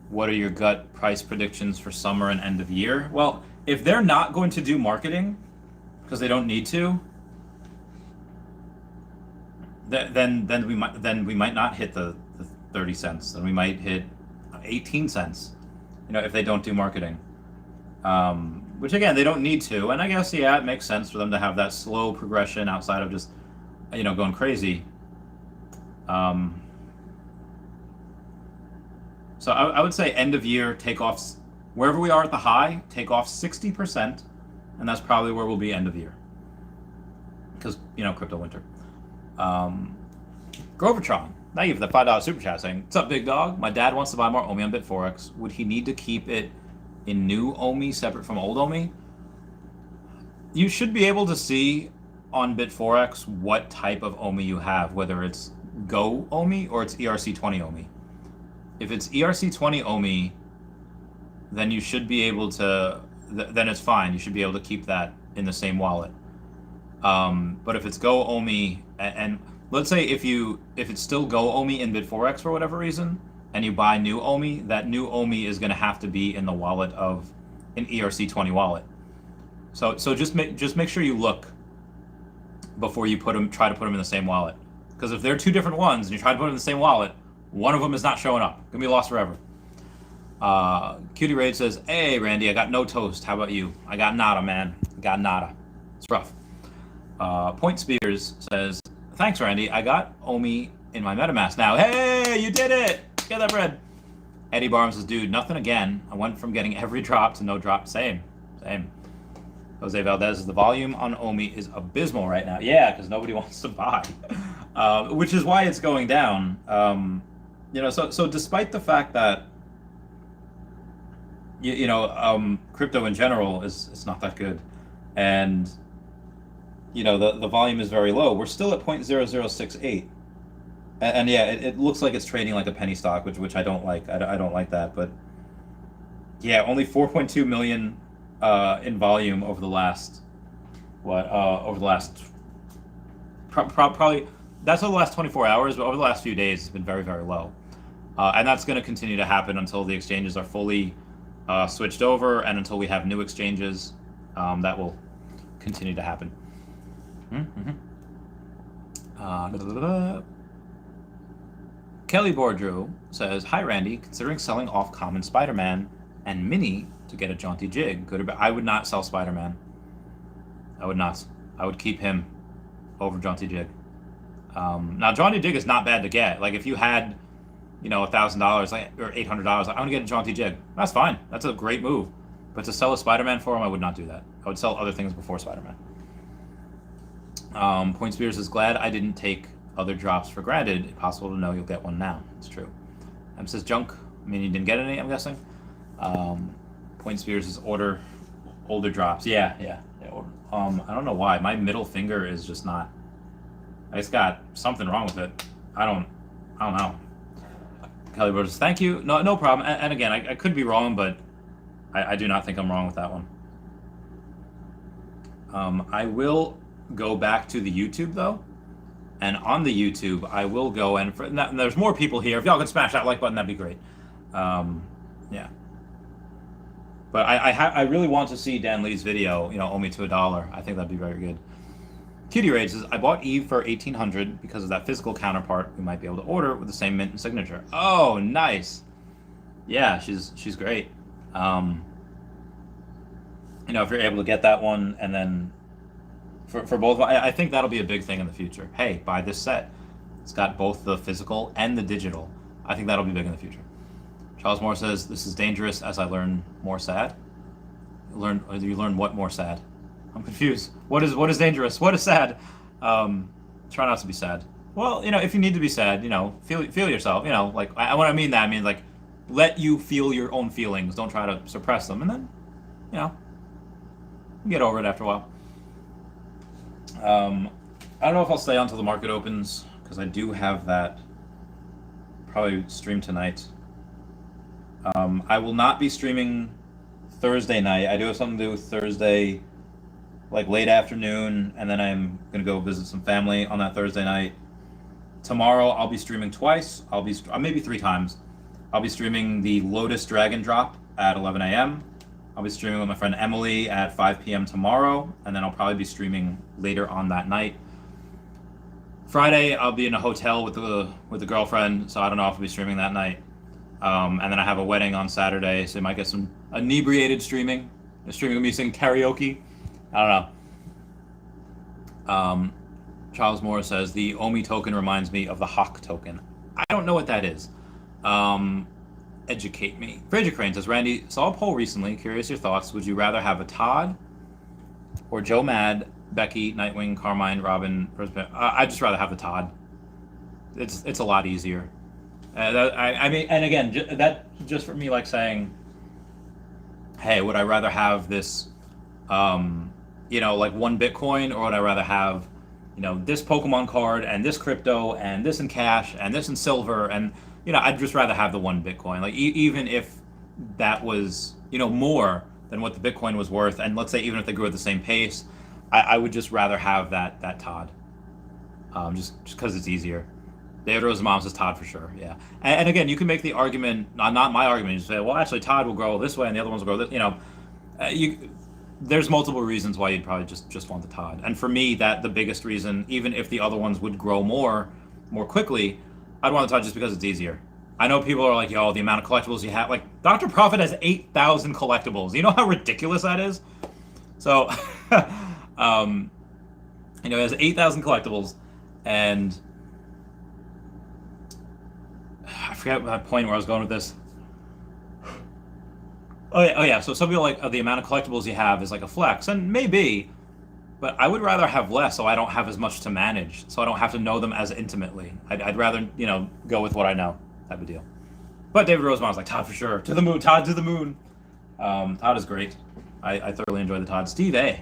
Speaker 1: What are your gut price predictions for summer and end of year? Well, if they're not going to do marketing because they don't need to, then we might not hit the 30 cents. Then we might hit 18 cents. If they don't do marketing, which again they don't need to. And I guess it makes sense for them to have that slow progression outside of just going crazy. So I would say end of year takeoffs, wherever we are at the high, take off 60%, and that's probably where we'll be end of year. Because, crypto winter. Grovertron, thank you for the $5 super chat saying, "What's up, big dog? My dad wants to buy more OMI on Bit4X. Would he need to keep it in new OMI separate from old OMI?" You should be able to see on Bit4X what type of OMI you have, whether it's Go OMI or it's ERC20 OMI. If it's ERC20 OMI, then you should be able to, then it's fine. You should be able to keep that in the same wallet. But if it's Go OMI, and let's say if it's still Go OMI in Bit4X for whatever reason, and you buy new OMI, that new OMI is going to have to be in the wallet of an ERC20 wallet. So just make sure you look before you try to put them in the same wallet. Because if they're two different ones and you try to put them in the same wallet, one of them is not showing up. Gonna be lost forever. Cutie Raid says, "Hey Randy, I got no toast. How about you?" I got nada, man. Got nada. It's rough. Point Spears says, "Thanks, Randy. I got OMI in my MetaMask now." Hey, you did it! Get that bread. Eddie Barnes says, "Dude, nothing again. I went from getting every drop to no drop." Same. Jose Valdez says, "The volume on OMI is abysmal right now." Yeah, because nobody wants to buy, which is why it's going down. So despite the fact that crypto in general is not that good, and the volume is very low, we're still at 0.0068, and it looks like it's trading like a penny stock, which I don't like. I don't like that, but only 4.2 million in volume over the last probably that's over the last 24 hours, but over the last few days it's been very, very low. And that's going to continue to happen until the exchanges are fully switched over, and until we have new exchanges, that will continue to happen. Kelly Bordrew says, "Hi Randy, considering selling off Common Spider-Man and Mini to get a jaunty jig, good or bad?" I would not sell Spider-Man. I would not. I would keep him over jaunty jig. Now jaunty jig is not bad to get. Like if you had $1,000 or $800, I want to get a jaunty jig. That's fine. That's a great move. But to sell a Spider-Man for him, I would not do that. I would sell other things before Spider-Man. Point Spears is, "Glad I didn't take other drops for granted. It's possible to know you'll get one now." It's true. Says Junk. I mean, you didn't get any, I'm guessing. Point Spears is order older drops. Yeah. I don't know why. My middle finger is just not. I just got something wrong with it. I don't know. Kelly Rogers, thank you. No problem. And again, I could be wrong, but I do not think I'm wrong with that one. I will go back to the YouTube though, and on the YouTube I will go and there's more people here. If y'all could smash that like button, that'd be great. But I really want to see Dan Lee's video. OMI to $1. I think that'd be very good. Cutie Raid says, "I bought Eve for $1,800 because of that physical counterpart we might be able to order with the same mint and signature." Oh, nice. Yeah, she's great. If you're able to get that one, and then for both, I think that'll be a big thing in the future. Hey, buy this set. It's got both the physical and the digital. I think that'll be big in the future. Charles Moore says, "This is dangerous as I learn more sad." You learn what more sad? I'm confused. What is dangerous? What is sad? Try not to be sad. Well, if you need to be sad, feel yourself. Like when I mean that, I mean like let you feel your own feelings. Don't try to suppress them, and then you get over it after a while. I don't know if I'll stay on until the market opens, because I do have that probably stream tonight. I will not be streaming Thursday night. I do have something to do Thursday, like late afternoon, and then I'm gonna go visit some family on that Thursday night. Tomorrow I'll be streaming twice. I'll be maybe 3 times. I'll be streaming the Lotus Dragon Drop at 11 a.m. I'll be streaming with my friend Emily at 5 p.m. tomorrow, and then I'll probably be streaming later on that night. Friday, I'll be in a hotel with the girlfriend, so I don't know if I'll be streaming that night. And then I have a wedding on Saturday, so you might get some inebriated streaming. Streaming with me singing karaoke. I don't know. Charles Moore says, the OMI token reminds me of the Hawk token. I don't know what that is. Educate me. Fraser Crane says, Randy, saw a poll recently. Curious your thoughts. Would you rather have a Todd or Joe Mad, Becky, Nightwing, Carmine, Robin? I'd just rather have the Todd. It's a lot easier. I mean, and again, that just for me, like saying, hey, would I rather have this, like one Bitcoin, or would I rather have, this Pokemon card and this crypto and this in cash and this in silver, and I'd just rather have the one Bitcoin. Like even if that was more than what the Bitcoin was worth, and let's say even if they grew at the same pace, I would just rather have that Todd, just because it's easier. David Rosenbaum says Todd for sure, yeah. And again, you can make the argument, not my argument, you say, well, actually Todd will grow this way and the other ones will grow this, there's multiple reasons why you'd probably just want the Todd. And for me, the biggest reason, even if the other ones would grow more quickly, I'd want the Todd just because it's easier. I know people are like, yo, the amount of collectibles you have, like Dr. Profit has 8,000 collectibles. You know how ridiculous that is? So, he has 8,000 collectibles, and I forgot my point where I was going with this. Oh yeah. So some people like the amount of collectibles you have is like a flex, and maybe, but I would rather have less, so I don't have as much to manage, so I don't have to know them as intimately. I'd rather go with what I know, type of deal. But David Rosenbaum's like, Todd for sure, to the moon, Todd to the moon. Todd is great. I thoroughly enjoy the Todd. Steve A.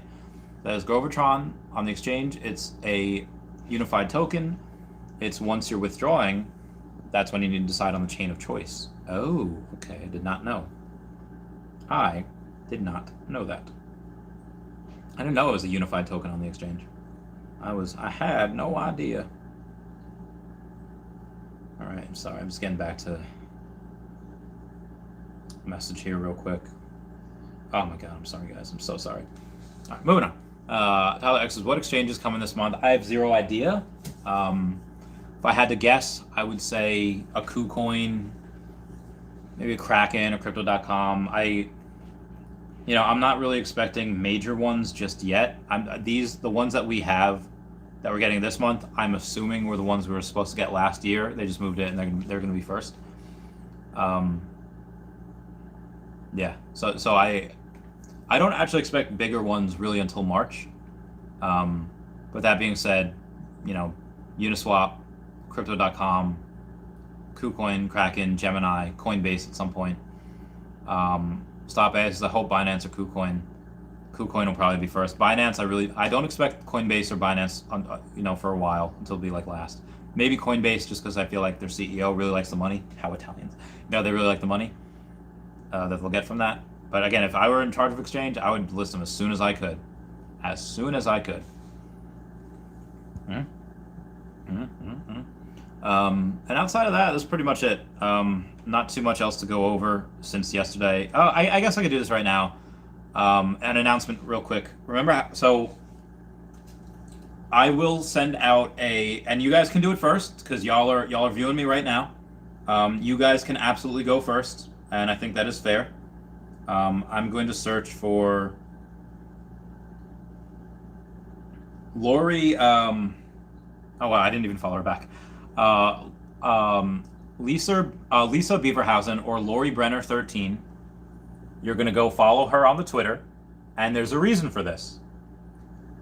Speaker 1: That is Grovertron on the exchange. It's a unified token. It's once you're withdrawing, that's when you need to decide on the chain of choice. Oh, okay. I did not know. I did not know that. I didn't know it was a unified token on the exchange. I had no idea. All right, I'm sorry. I'm just getting back to message here real quick. Oh my God, I'm sorry guys. I'm so sorry. All right, moving on. Tyler X says, what exchanges coming this month? I have zero idea. If I had to guess, I would say a KuCoin, maybe a Kraken or Crypto.com. I'm not really expecting major ones just yet. The ones that we have that we're getting this month, I'm assuming were the ones we were supposed to get last year. They just moved it, and they're going to be first. Yeah. So I don't actually expect bigger ones really until March. But that being said, Uniswap, Crypto.com, KuCoin, Kraken, Gemini, Coinbase at some point. Stop A says, I hope Binance or KuCoin. KuCoin will probably be first. Binance, I don't expect Coinbase or Binance for a while, until it'll be like last. Maybe Coinbase, just because I feel like their CEO really likes the money. How Italians, they really like the money that they'll get from that. But again, if I were in charge of exchange, I would list them as soon as I could. And outside of that, that's pretty much it. Not too much else to go over since yesterday. I guess I could do this right now. An announcement real quick. Remember, so I will send out and you guys can do it first because y'all are viewing me right now. You guys can absolutely go first, and I think that is fair. I'm going to search for Lori. Oh wow, I didn't even follow her back. Lisa Beaverhausen or Lori Brenner 13. You're gonna go follow her on the Twitter, and there's a reason for this.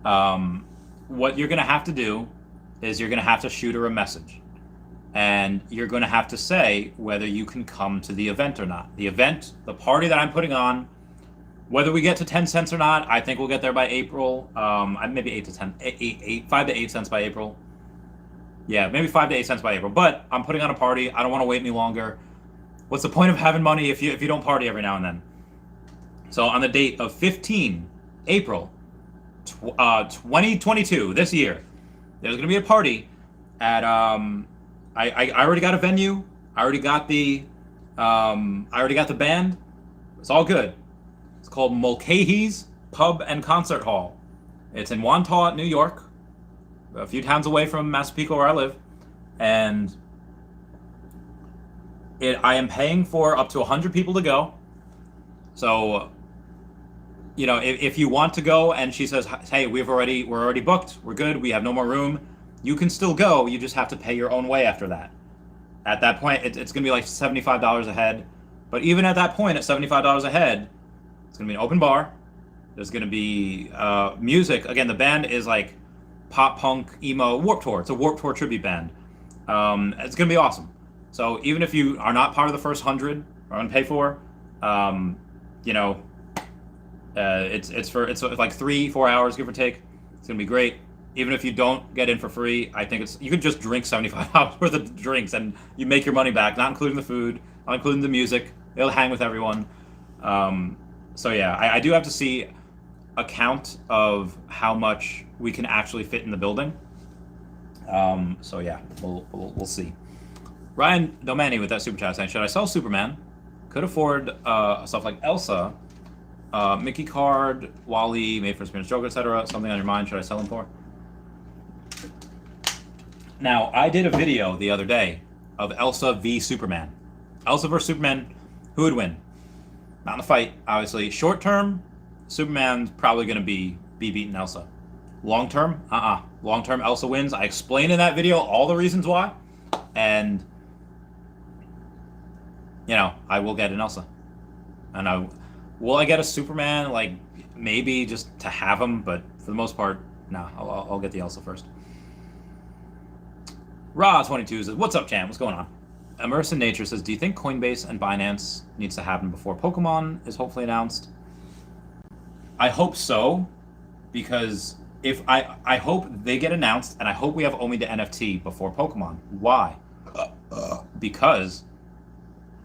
Speaker 1: What you're gonna have to do is you're gonna have to shoot her a message, and you're gonna have to say whether you can come to the event or not. The event, the party that I'm putting on, whether we get to 10 cents or not, I think we'll get there by April. Maybe 5 to 8 cents by April. Yeah, maybe 5 to 8 cents by April. But I'm putting on a party. I don't want to wait any longer. What's the point of having money if you don't party every now and then? So on the date of 15 April 2022, this year, there's going to be a party at I already got a venue. I already got the I already got the band. It's all good. It's called Mulcahy's Pub and Concert Hall. It's in Wantagh, New York, a few towns away from Massapequa where I live, and I am paying for up to 100 people to go. So, if you want to go and she says, hey, we're already booked, we're good, we have no more room, you can still go. You just have to pay your own way after that. At that point, it's going to be like $75 a head. But even at that point, at $75 a head, it's going to be an open bar. There's going to be music. Again, the band is like pop punk, emo, Warped Tour. It's a Warped Tour tribute band. It's going to be awesome. So even if you are not part of the first 100 or going to pay for, it's like 3-4 hours, give or take. It's going to be great. Even if you don't get in for free, I think you could just drink $75 worth of drinks and you make your money back, not including the food, not including the music. It'll hang with everyone. So yeah, I do have to see a count of how much we can actually fit in the building. So yeah, we'll see. Ryan Domani with that super chat saying, should I sell Superman? Could afford stuff like Elsa, Mickey card, Wally, Made for Experience Joker, etc. Something on your mind? Should I sell them for? Now, I did a video the other day of Elsa v Superman. Elsa versus Superman, who would win? Not in the fight, obviously. Short term, Superman's probably going to be beating Elsa. Long term, Long term, Elsa wins. I explained in that video all the reasons why. And, I will get an Elsa. And will I get a Superman? Like, maybe just to have him, but for the most part, no. I'll get the Elsa first. Raw22 says, what's up, Chan? What's going on? Immerse in Nature says, do you think Coinbase and Binance needs to happen before Pokemon is hopefully announced? I hope so, because if I hope they get announced, and I hope we have Omi to NFT before Pokemon. Why? Because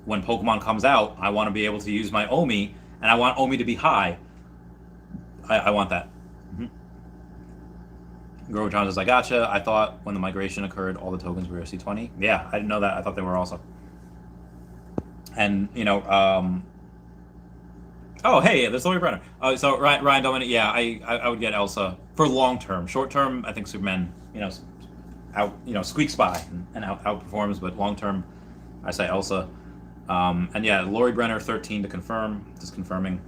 Speaker 1: when Pokemon comes out, I want to be able to use my Omi, and I want Omi to be high. I want that. Grover John says, I gotcha. I thought when the migration occurred, all the tokens were C20. Yeah, I didn't know that. I thought they were also. And, oh, hey, there's Lori Brenner. So Ryan Dominic, yeah, I would get Elsa for long term. Short term, I think Superman, squeaks by and outperforms, but long term, I say Elsa. And yeah, Lori Brenner 13 to confirm, just confirming.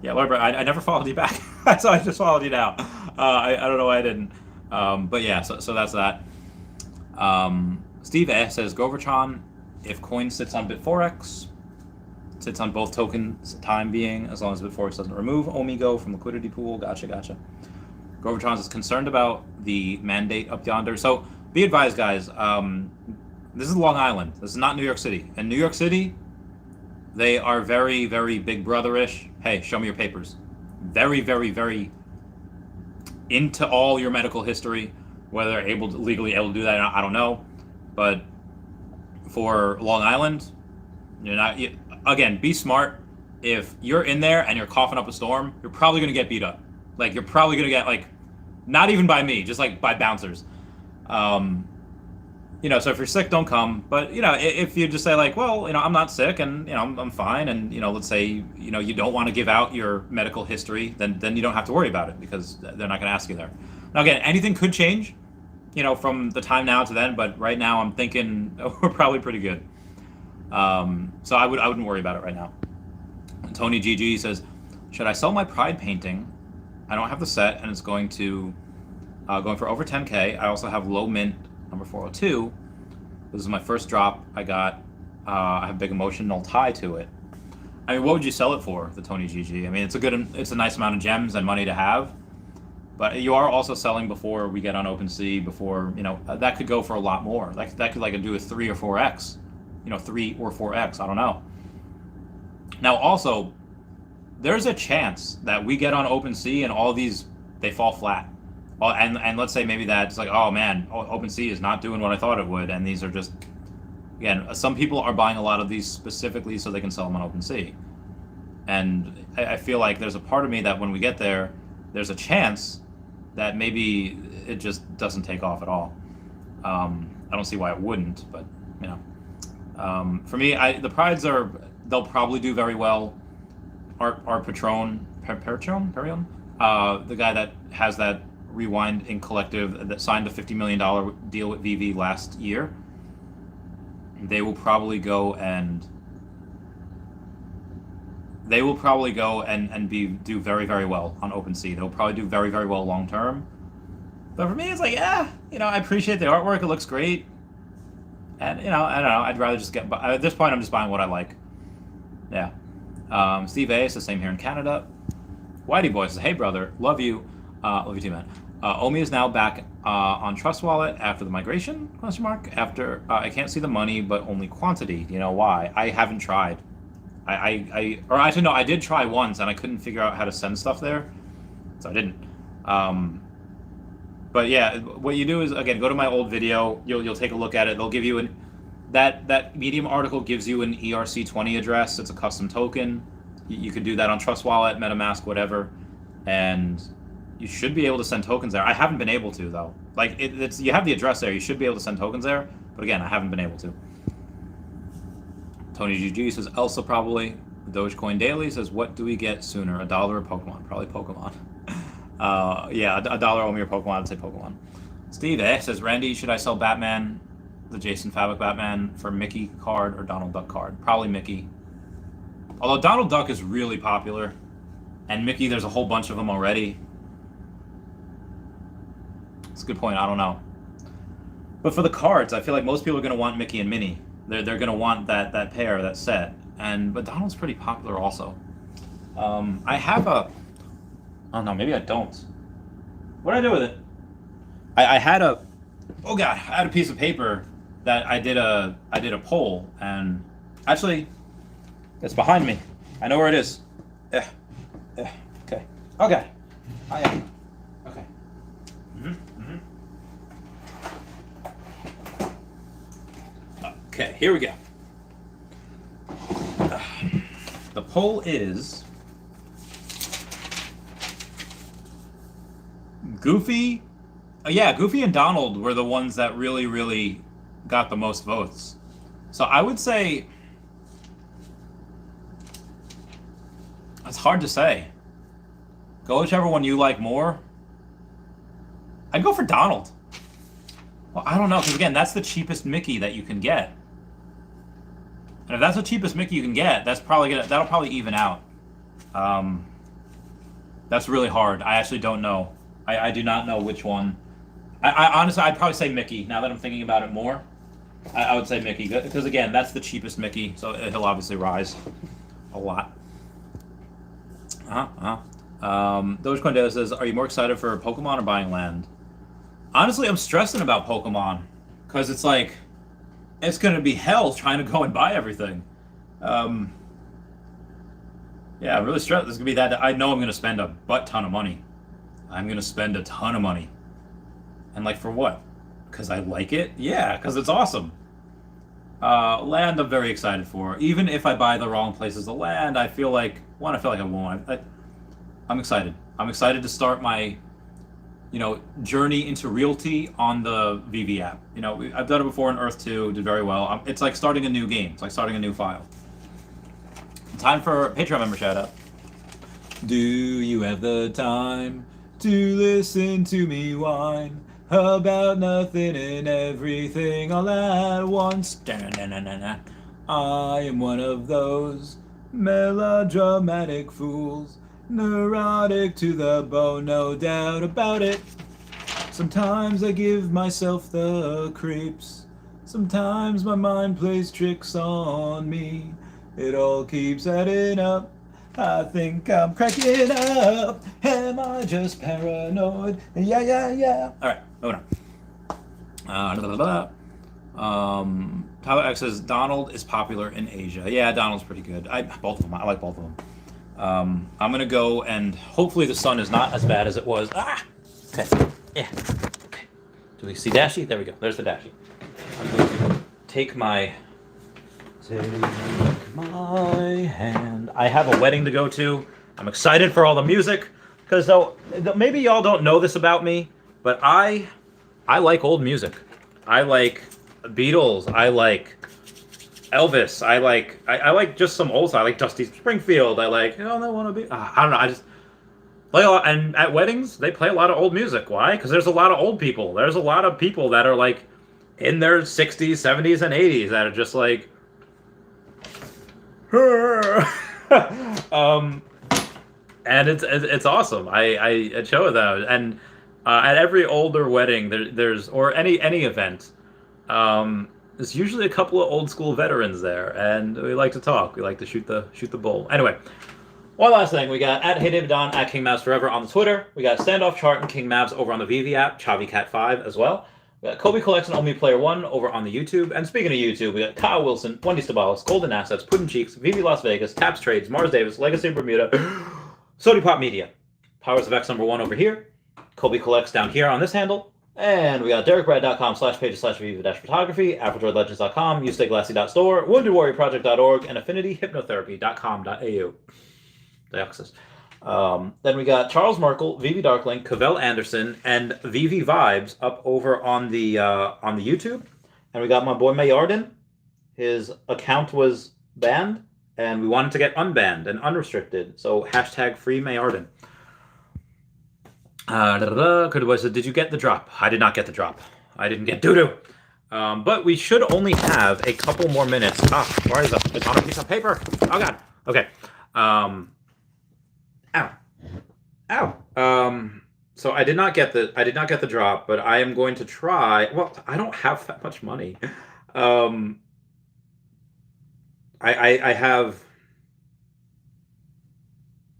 Speaker 1: Yeah, Lori Brenner, I never followed you back, so I just followed you now. I don't know why I didn't. But yeah, so that's that. Steve S says, Grovertron, if coin sits on Bit4x, sits on both tokens time being, as long as Bit4x doesn't remove Omigo from liquidity pool. Gotcha. Grovertron is concerned about the mandate up yonder. So be advised, guys, this is Long Island. This is not New York City. In New York City, they are very, very big brother-ish. Hey, show me your papers. Very, very, very into all your medical history. Whether they're legally able to do that, I don't know. But for Long Island, you're not. Again, be smart. If you're in there and you're coughing up a storm, you're probably gonna get beat up. Like, you're probably gonna get, like, not even by me, just like by bouncers. So if you're sick, don't come. But, if you just say, like, well, I'm not sick and, I'm fine. And, let's say, you don't want to give out your medical history, then you don't have to worry about it because they're not going to ask you there. Now, again, anything could change, from the time now to then. But right now I'm thinking we're probably pretty good. So I wouldn't worry about it right now. And Tony GG says, should I sell my Pride painting? I don't have the set and it's going for over 10K. I also have low mint number 402. This is my first drop. I have a big emotional tie to it. I mean, what would you sell it for, the Tony GG? I mean, it's a nice amount of gems and money to have, but you are also selling before we get on OpenSea, before, that could go for a lot more. That could do a 3 or 4x, 3 or 4x, I don't know. Now, also, there's a chance that we get on OpenSea and all these, they fall flat. Well, and let's say maybe that's like, oh man, OpenSea is not doing what I thought it would, and these are just, again, some people are buying a lot of these specifically so they can sell them on OpenSea. And I feel like there's a part of me that when we get there, there's a chance that maybe it just doesn't take off at all. I don't see why it wouldn't, but For me, the Prides they'll probably do very well. Art Patron, Perion, the guy that has that Rewind Inc. collective that signed a $50 million deal with Veve last year. They will probably go and do very, very well on OpenSea. They'll probably do very, very well long term. But for me, it's like, yeah, I appreciate the artwork. It looks great. And, I don't know. I'd rather just at this point, I'm just buying what I like. Yeah. Steve A. says, same here in Canada. Whitey Boy says, hey, brother. Love you. Love you too, man. Omi is now back on Trust Wallet after the migration, ? After, I can't see the money, but only quantity. Do you know why? I haven't tried. Or actually, no, I did try once, and I couldn't figure out how to send stuff there. So I didn't. But yeah, what you do is, again, go to my old video. You'll take a look at it. They'll give you that Medium article gives you an ERC20 address. It's a custom token. You could do that on Trust Wallet, MetaMask, whatever, and you should be able to send tokens there. I haven't been able to, though. Like, you have the address there. You should be able to send tokens there, but again, I haven't been able to. Tony GG says Elsa probably. Dogecoin Daily says, what do we get sooner, $1 or Pokemon? Probably Pokemon. Yeah, $1 Omi or Pokemon. I'd say Pokemon. Steve says, Randy, should I sell Batman, the Jason Fabok Batman, for Mickey card or Donald Duck card? Probably Mickey. Although Donald Duck is really popular, and Mickey, there's a whole bunch of them already. It's a good point. I don't know. But for the cards, I feel like most people are going to want Mickey and Minnie. They're going to want that pair, that set. But Donald's pretty popular also. I have a... Oh, no, maybe I don't. What did I do with it? I had a... Oh, God. I had a piece of paper that I did a poll. And actually, it's behind me. I know where it is. Yeah. Okay. Okay. Okay. Okay, here we go. The poll is Goofy. Yeah, Goofy and Donald were the ones that really, really got the most votes. So I would say it's hard to say. Go whichever one you like more. I'd go for Donald. Well, I don't know, because again, that's the cheapest Mickey that you can get. And if that's the cheapest Mickey you can get, that'll probably even out. That's really hard. I actually don't know. I do not know which one. I honestly, I'd probably say Mickey. Now that I'm thinking about it more, I would say Mickey, because again, that's the cheapest Mickey, so he'll obviously rise a lot. Dogecoin Data says, are you more excited for Pokemon or buying land? Honestly, I'm stressing about Pokemon, because it's like, it's going to be hell trying to go and buy everything. Yeah, I'm really stressed. This is going to be that. I know I'm going to spend a butt ton of money. I'm going to spend a ton of money. And like, for what? Because I like it? Yeah, because it's awesome. Land I'm very excited for. Even if I buy the wrong places of land, I feel like I won't. I'm excited. I'm excited to start my, journey into Realty on the Veve app. I've done it before in Earth 2, did very well. It's like starting a new game. It's like starting a new file. Time for Patreon member shout out. Do you have the time to listen to me whine about nothing and everything all at once? I am one of those melodramatic fools, neurotic to the bone, no doubt about it. Sometimes I give myself the creeps. Sometimes my mind plays tricks on me. It all keeps adding up. I think I'm cracking up. Am I just paranoid? Yeah. All right, moving on. Tyler X says Donald is popular in Asia. Yeah, Donald's pretty good. Both of them. I like both of them. I'm gonna go, and hopefully the sun is not as bad as it was. Okay. Yeah. Okay. Do we see Dashi? There we go. There's the Dashi. I'm going to take my hand. I have a wedding to go to. I'm excited for all the music, because maybe y'all don't know this about me, but I like old music. I like Beatles. I like Elvis. I like just some old stuff. I like Dusty Springfield. I like I don't want to be. I don't know. I just play a lot. And at weddings, they play a lot of old music. Why? Because there's a lot of old people. There's a lot of people that are like in their 60s, 70s, and 80s that are just like. And it's awesome. I show them, and at every older wedding, there's or any event, there's usually a couple of old school veterans there, and we like to talk. We like to shoot the bull. Anyway, one last thing, we got at Hey David Don at King Mavs Forever on the Twitter. We got Standoff Chart and King Mavs over on the Veve app, ChavyCat5 as well. We got Kobe Collects and Only Player One over on the YouTube. And speaking of YouTube, we got Kyle Willson, Wendy Stibalis, Golden Assets, Puddin' Cheeks, Veve Las Vegas, Taps Trades, Mars Davis, Legacy Bermuda, Sody Pop Media, Powers of X #1 over here, Kobe Collects down here on this handle, and we got DerekBrad.com/pages/Veve-photography, AfroDroidLegends.com, UStakeGlassy.store, WoundedWarriorProject.org, and AffinityHypnotherapy.com.au. Deoxys. Then we got Charles Merkel, Veve Darkling, Cavell Anderson, and Veve Vibes up over on the YouTube. And we got my boy Mayarden. His account was banned, and we wanted to get unbanned and unrestricted. So #free Mayarden. Did you get the drop? I did not get the drop. I didn't get doo-doo. But we should only have a couple more minutes. Where is it? It's on a piece of paper. Oh God. Okay. Ow. So I did not get the drop, but I am going to try. Well, I don't have that much money. I have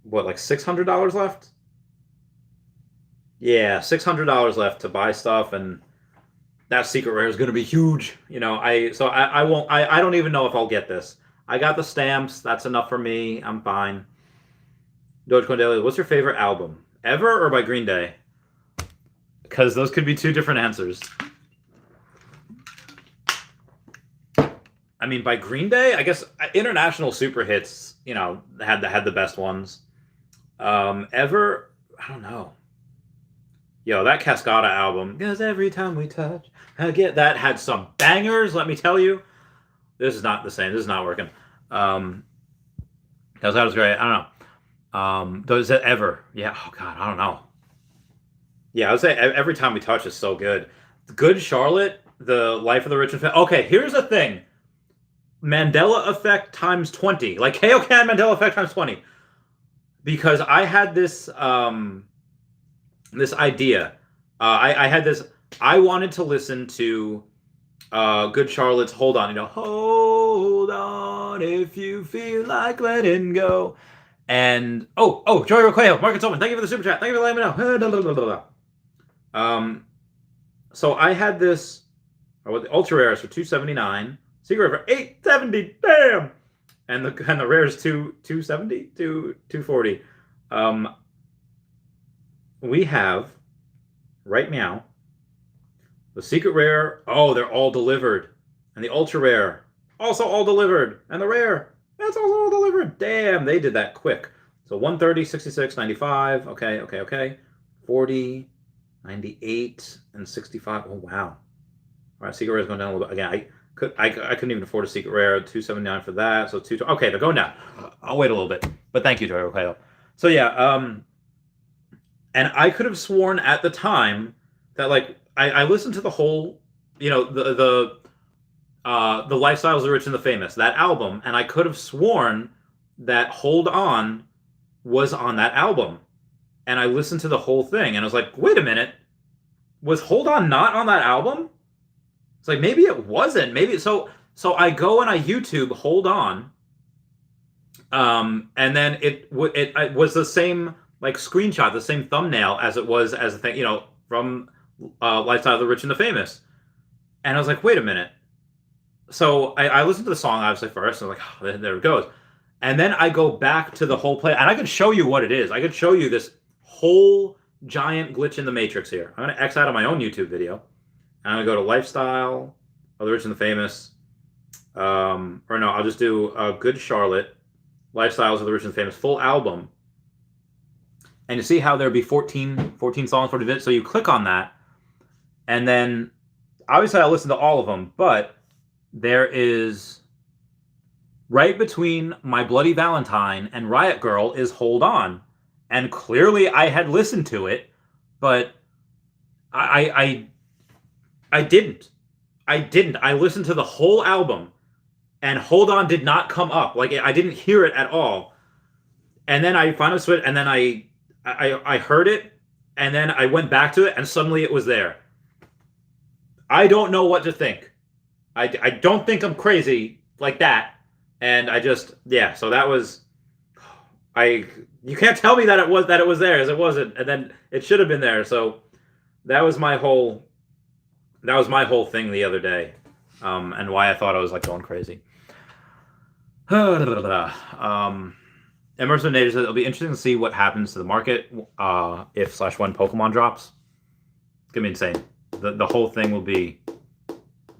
Speaker 1: what, like $600 left? Yeah, $600 left to buy stuff, and that secret rare is going to be huge. You know, I don't even know if I'll get this. I got the stamps. That's enough for me. I'm fine. Dogecoin Daily, what's your favorite album? Ever or by Green Day? Because those could be two different answers. I mean, by Green Day, I guess international super hits, you know, had the best ones. Ever, I don't know. Yo, that Cascada album, because every time we touch, I get that, had some bangers, let me tell you. This is not the same. This is not working. That was great. I don't know. Does it ever? Yeah. Oh God, I don't know. Yeah, I would say every time we touch is so good. Good Charlotte, the Life of the Rich and Famous. Okay, here's the thing. Mandela Effect times 20. Like KOK Mandela Effect times 20. Because I had this this idea. I had this. I wanted to listen to Good Charlotte's "Hold On." You know, hold on if you feel like letting go. And Joey Requejo, Marcus Owen, thank you for the super chat. Thank you for letting me know. So I had this. The ultra rares for $279. Secret rare for $870. Damn. And the rares $270 to $240. We have right now the secret rare. Oh, they're all delivered, and the ultra rare also all delivered, and the rare that's also all delivered. Damn, they did that quick. So 130, 66, 95. Okay. 40, 98, and 65. Oh wow. All right, secret rare is going down a little bit again. I couldn't even afford a secret rare. 279 for that. So okay, they're going down. I'll wait a little bit, but thank you, Joey Requejo. So yeah, and I could have sworn at the time that like I listened to the whole, you know, the Lifestyles of the Rich and the Famous, that album, and I could have sworn that Hold On was on that album. And I listened to the whole thing and I was like, wait a minute, was Hold On not on that album? It's like maybe it wasn't. Maybe so I go and I YouTube Hold On. And then it was the same like screenshot, the same thumbnail as it was as the thing, you know, from Lifestyle of the Rich and the Famous. And I was like, wait a minute. So I listened to the song obviously first, and I was like, oh, there it goes. And then I go back to the whole play, and I could show you what it is. I could show you this whole giant glitch in the Matrix here. I'm going to X out of my own YouTube video. And I'm going to go to Lifestyle of the Rich and the Famous. Or no, I'll just do Good Charlotte, Lifestyles of the Rich and the Famous, full album. And you see how there'd be 14 songs, 40 minutes. So you click on that, and then obviously I listen to all of them, but there is right between My Bloody Valentine and Riot Girl is Hold On. And clearly I had listened to it, but I didn't. I didn't. I listened to the whole album, and Hold On did not come up. Like, I didn't hear it at all. And then I finally switched, and then I heard it, and then I went back to it, and suddenly it was there. I don't know what to think. I don't think I'm crazy like that. And I just, yeah, so that was, you can't tell me that it was there, as it wasn't, and then it should have been there. So that was my whole thing the other day, and why I thought I was like going crazy. Emerson Nader says it'll be interesting to see what happens to the market if/when Pokemon drops. It's gonna be insane. The whole thing will be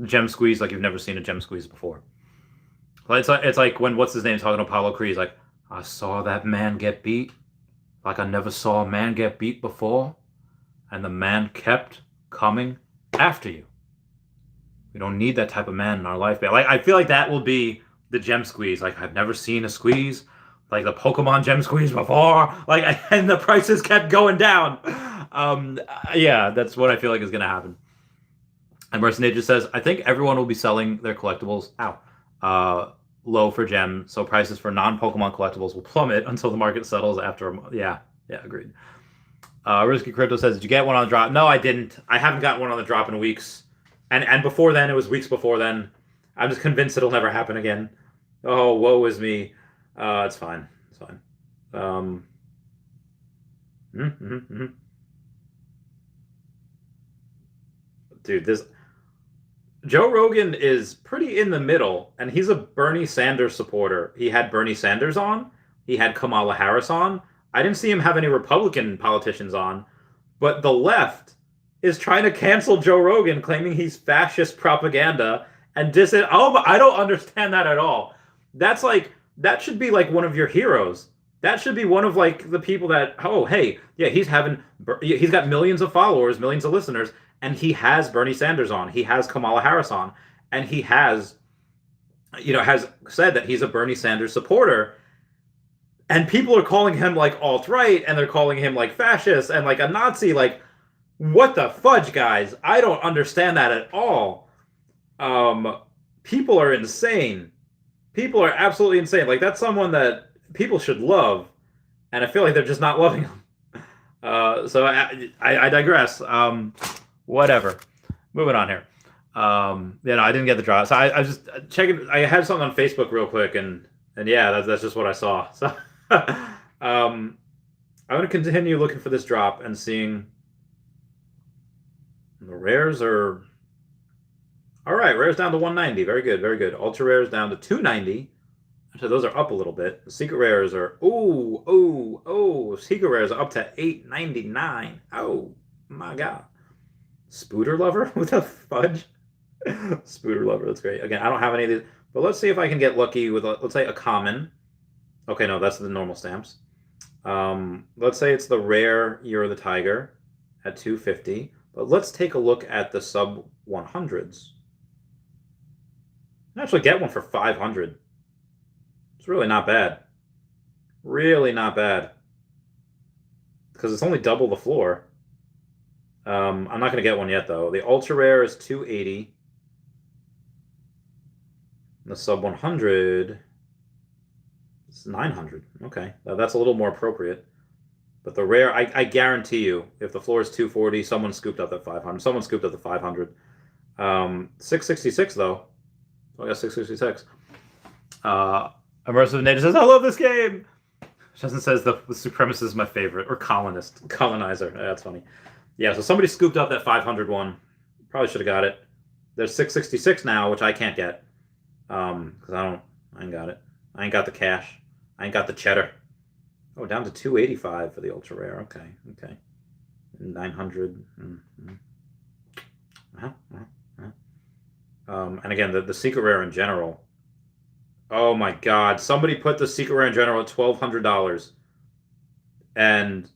Speaker 1: gem squeeze like you've never seen a gem squeeze before. It's like when what's his name talking to Apollo Creed, like, I saw that man get beat like I never saw a man get beat before, and the man kept coming after you. We don't need that type of man in our life. But like, I feel like that will be the gem squeeze. Like, I've never seen a squeeze like the Pokemon gem squeeze before. Like, and the prices kept going down. Yeah, that's what I feel like is going to happen. And Mercenator says, I think everyone will be selling their collectibles low for gem, so prices for non-Pokemon collectibles will plummet until the market settles after yeah, agreed. Risky Crypto says, did you get one on the drop? No, I didn't. I haven't gotten one on the drop in weeks. And before then, it was weeks before then. I'm just convinced it'll never happen again. Oh, woe is me. It's fine. It's fine. Dude, this Joe Rogan is pretty in the middle, and he's a Bernie Sanders supporter. He had Bernie Sanders on. He had Kamala Harris on. I didn't see him have any Republican politicians on, but the left is trying to cancel Joe Rogan, claiming he's fascist propaganda and diss it. Oh, I don't understand that at all. That's like, that should be like one of your heroes. That should be one of like the people that, oh, hey, yeah, he's got millions of followers, millions of listeners, and he has Bernie Sanders on. He has Kamala Harris on, and he has said that he's a Bernie Sanders supporter. And people are calling him like alt-right, and they're calling him like fascist and like a Nazi. Like, what the fudge, guys? I don't understand that at all. People are insane. People are absolutely insane. Like, that's someone that people should love, and I feel like they're just not loving him. So I digress. Whatever. Moving on here. I didn't get the draw. So I was just checking. I had something on Facebook real quick, and yeah, that's just what I saw. So I'm going to continue looking for this drop and seeing. The rares are all right. Rares down to 190. Very good, very good. Ultra rares down to 290. So those are up a little bit. The secret rares are secret rares are up to 899. Oh my god. Spooter Lover with a fudge. Spooter Lover, that's great. Again, I don't have any of these, but let's see if I can get lucky with let's say a common. Okay, no, that's the normal stamps. Let's say it's the rare Year of the Tiger at 250. But let's take a look at the sub 100s. I actually get one for 500. It's really not bad. Really not bad. Because it's only double the floor. I'm not going to get one yet, though. The ultra rare is 280. The sub 100 is 900. Okay, that's a little more appropriate. But the rare, I guarantee you, if the floor is 240, someone scooped up that 500. Someone scooped up the 500. 666, though. So I got 666. Immersive Nature says, I love this game! Justin says the Supremacist is my favorite. Or Colonizer. That's funny. Yeah, so somebody scooped up that 500 one. Probably should have got it. There's 666 now, which I can't get. Because I ain't got it. I ain't got the cash. I ain't got the cheddar. Oh, down to 285 for the ultra rare. Okay. 900. And again, the secret rare in general. Oh my God! Somebody put the secret rare in general at $1,200. And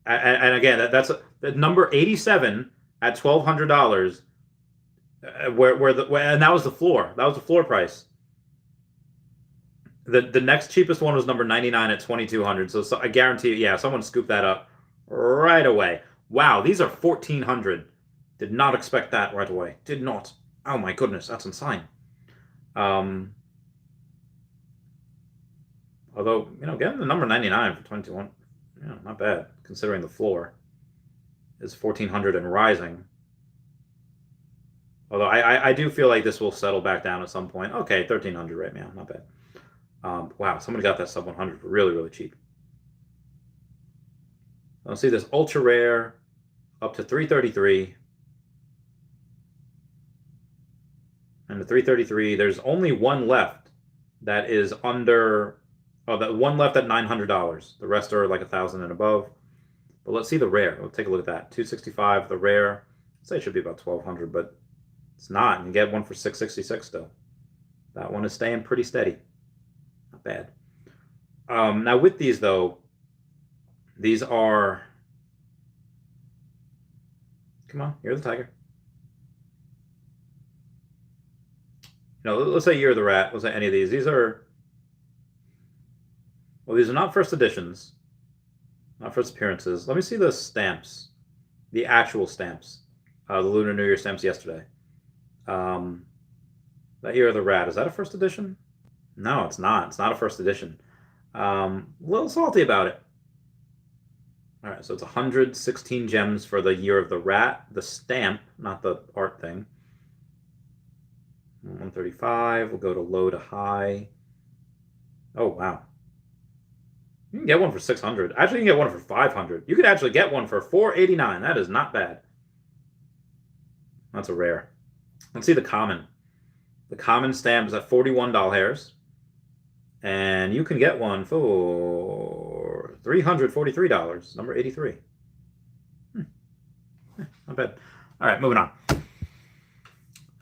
Speaker 1: again, that's the number 87 at $1,200. And that was the floor. That was the floor price. The next cheapest one was number 99 at 2,200. So I guarantee, yeah, someone scooped that up right away. Wow, these are 1,400. Did not expect that right away. Did not. Oh my goodness, that's insane. Although, getting the number 99 for 22, not bad considering the floor is 1,400 and rising. Although I do feel like this will settle back down at some point. Okay, 1,300 right now, not bad. Wow, somebody got that sub 100 for really, really cheap. I'll see this ultra rare up to 333. And the 333, there's only one left that is under, that one left at $900. The rest are like 1,000 and above. But let's see the rare. Let's take a look at that. 265, the rare. I'd say it should be about 1,200, but it's not. And you get one for 666 still. That one is staying pretty steady. Not bad. Now with these though, these are, come on, you're the tiger. Let's say you're the rat. Let's say any of these. These are, well, these are not first editions, not first appearances. Let me see the stamps, the actual stamps, the Lunar New Year stamps yesterday. That year of the rat, is that a first edition? No, it's not. It's not a first edition. A little salty about it. All right, so it's 116 gems for the year of the rat, the stamp, not the art thing. 135. We'll go to low to high. Oh, wow. You can get one for 600. Actually, you can get one for 500. You could actually get one for 489. That is not bad. That's a rare. Let's see the common. The common stamp is at 41 doll hairs. And you can get one for $343, number 83. Not bad. All right, moving on.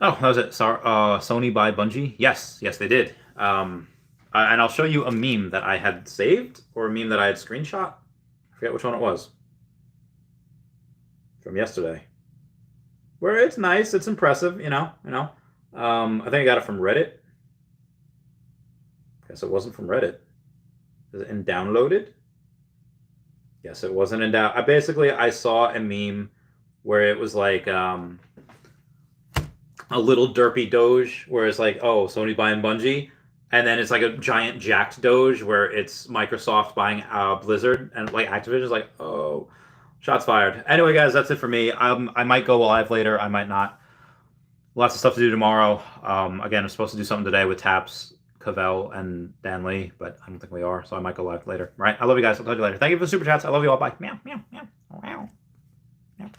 Speaker 1: Oh, that was it. Sorry, Sony by Bungie. Yes, they did. And I'll show you a meme that I had saved, or a meme that I had screenshot. I forget which one it was. From yesterday. Where it's nice, it's impressive, I think I got it from Reddit. Guess it wasn't from Reddit. Is it in downloaded? Yes, it wasn't in down. I saw a meme where it was like a little derpy Doge, where it's like, oh, Sony buying Bungie, and then it's like a giant jacked Doge where it's Microsoft buying Blizzard, and like Activision's like, oh, shots fired. Anyway, guys, that's it for me. I might go live later. I might not. Lots of stuff to do tomorrow. Again, I'm supposed to do something today with Taps, Cavell, and Dan Lee, but I don't think we are, so I might go live later. All right, I love you guys. I'll talk to you later. Thank you for the super chats. I love you all. Bye. Meow, meow, meow. Meow. Meow.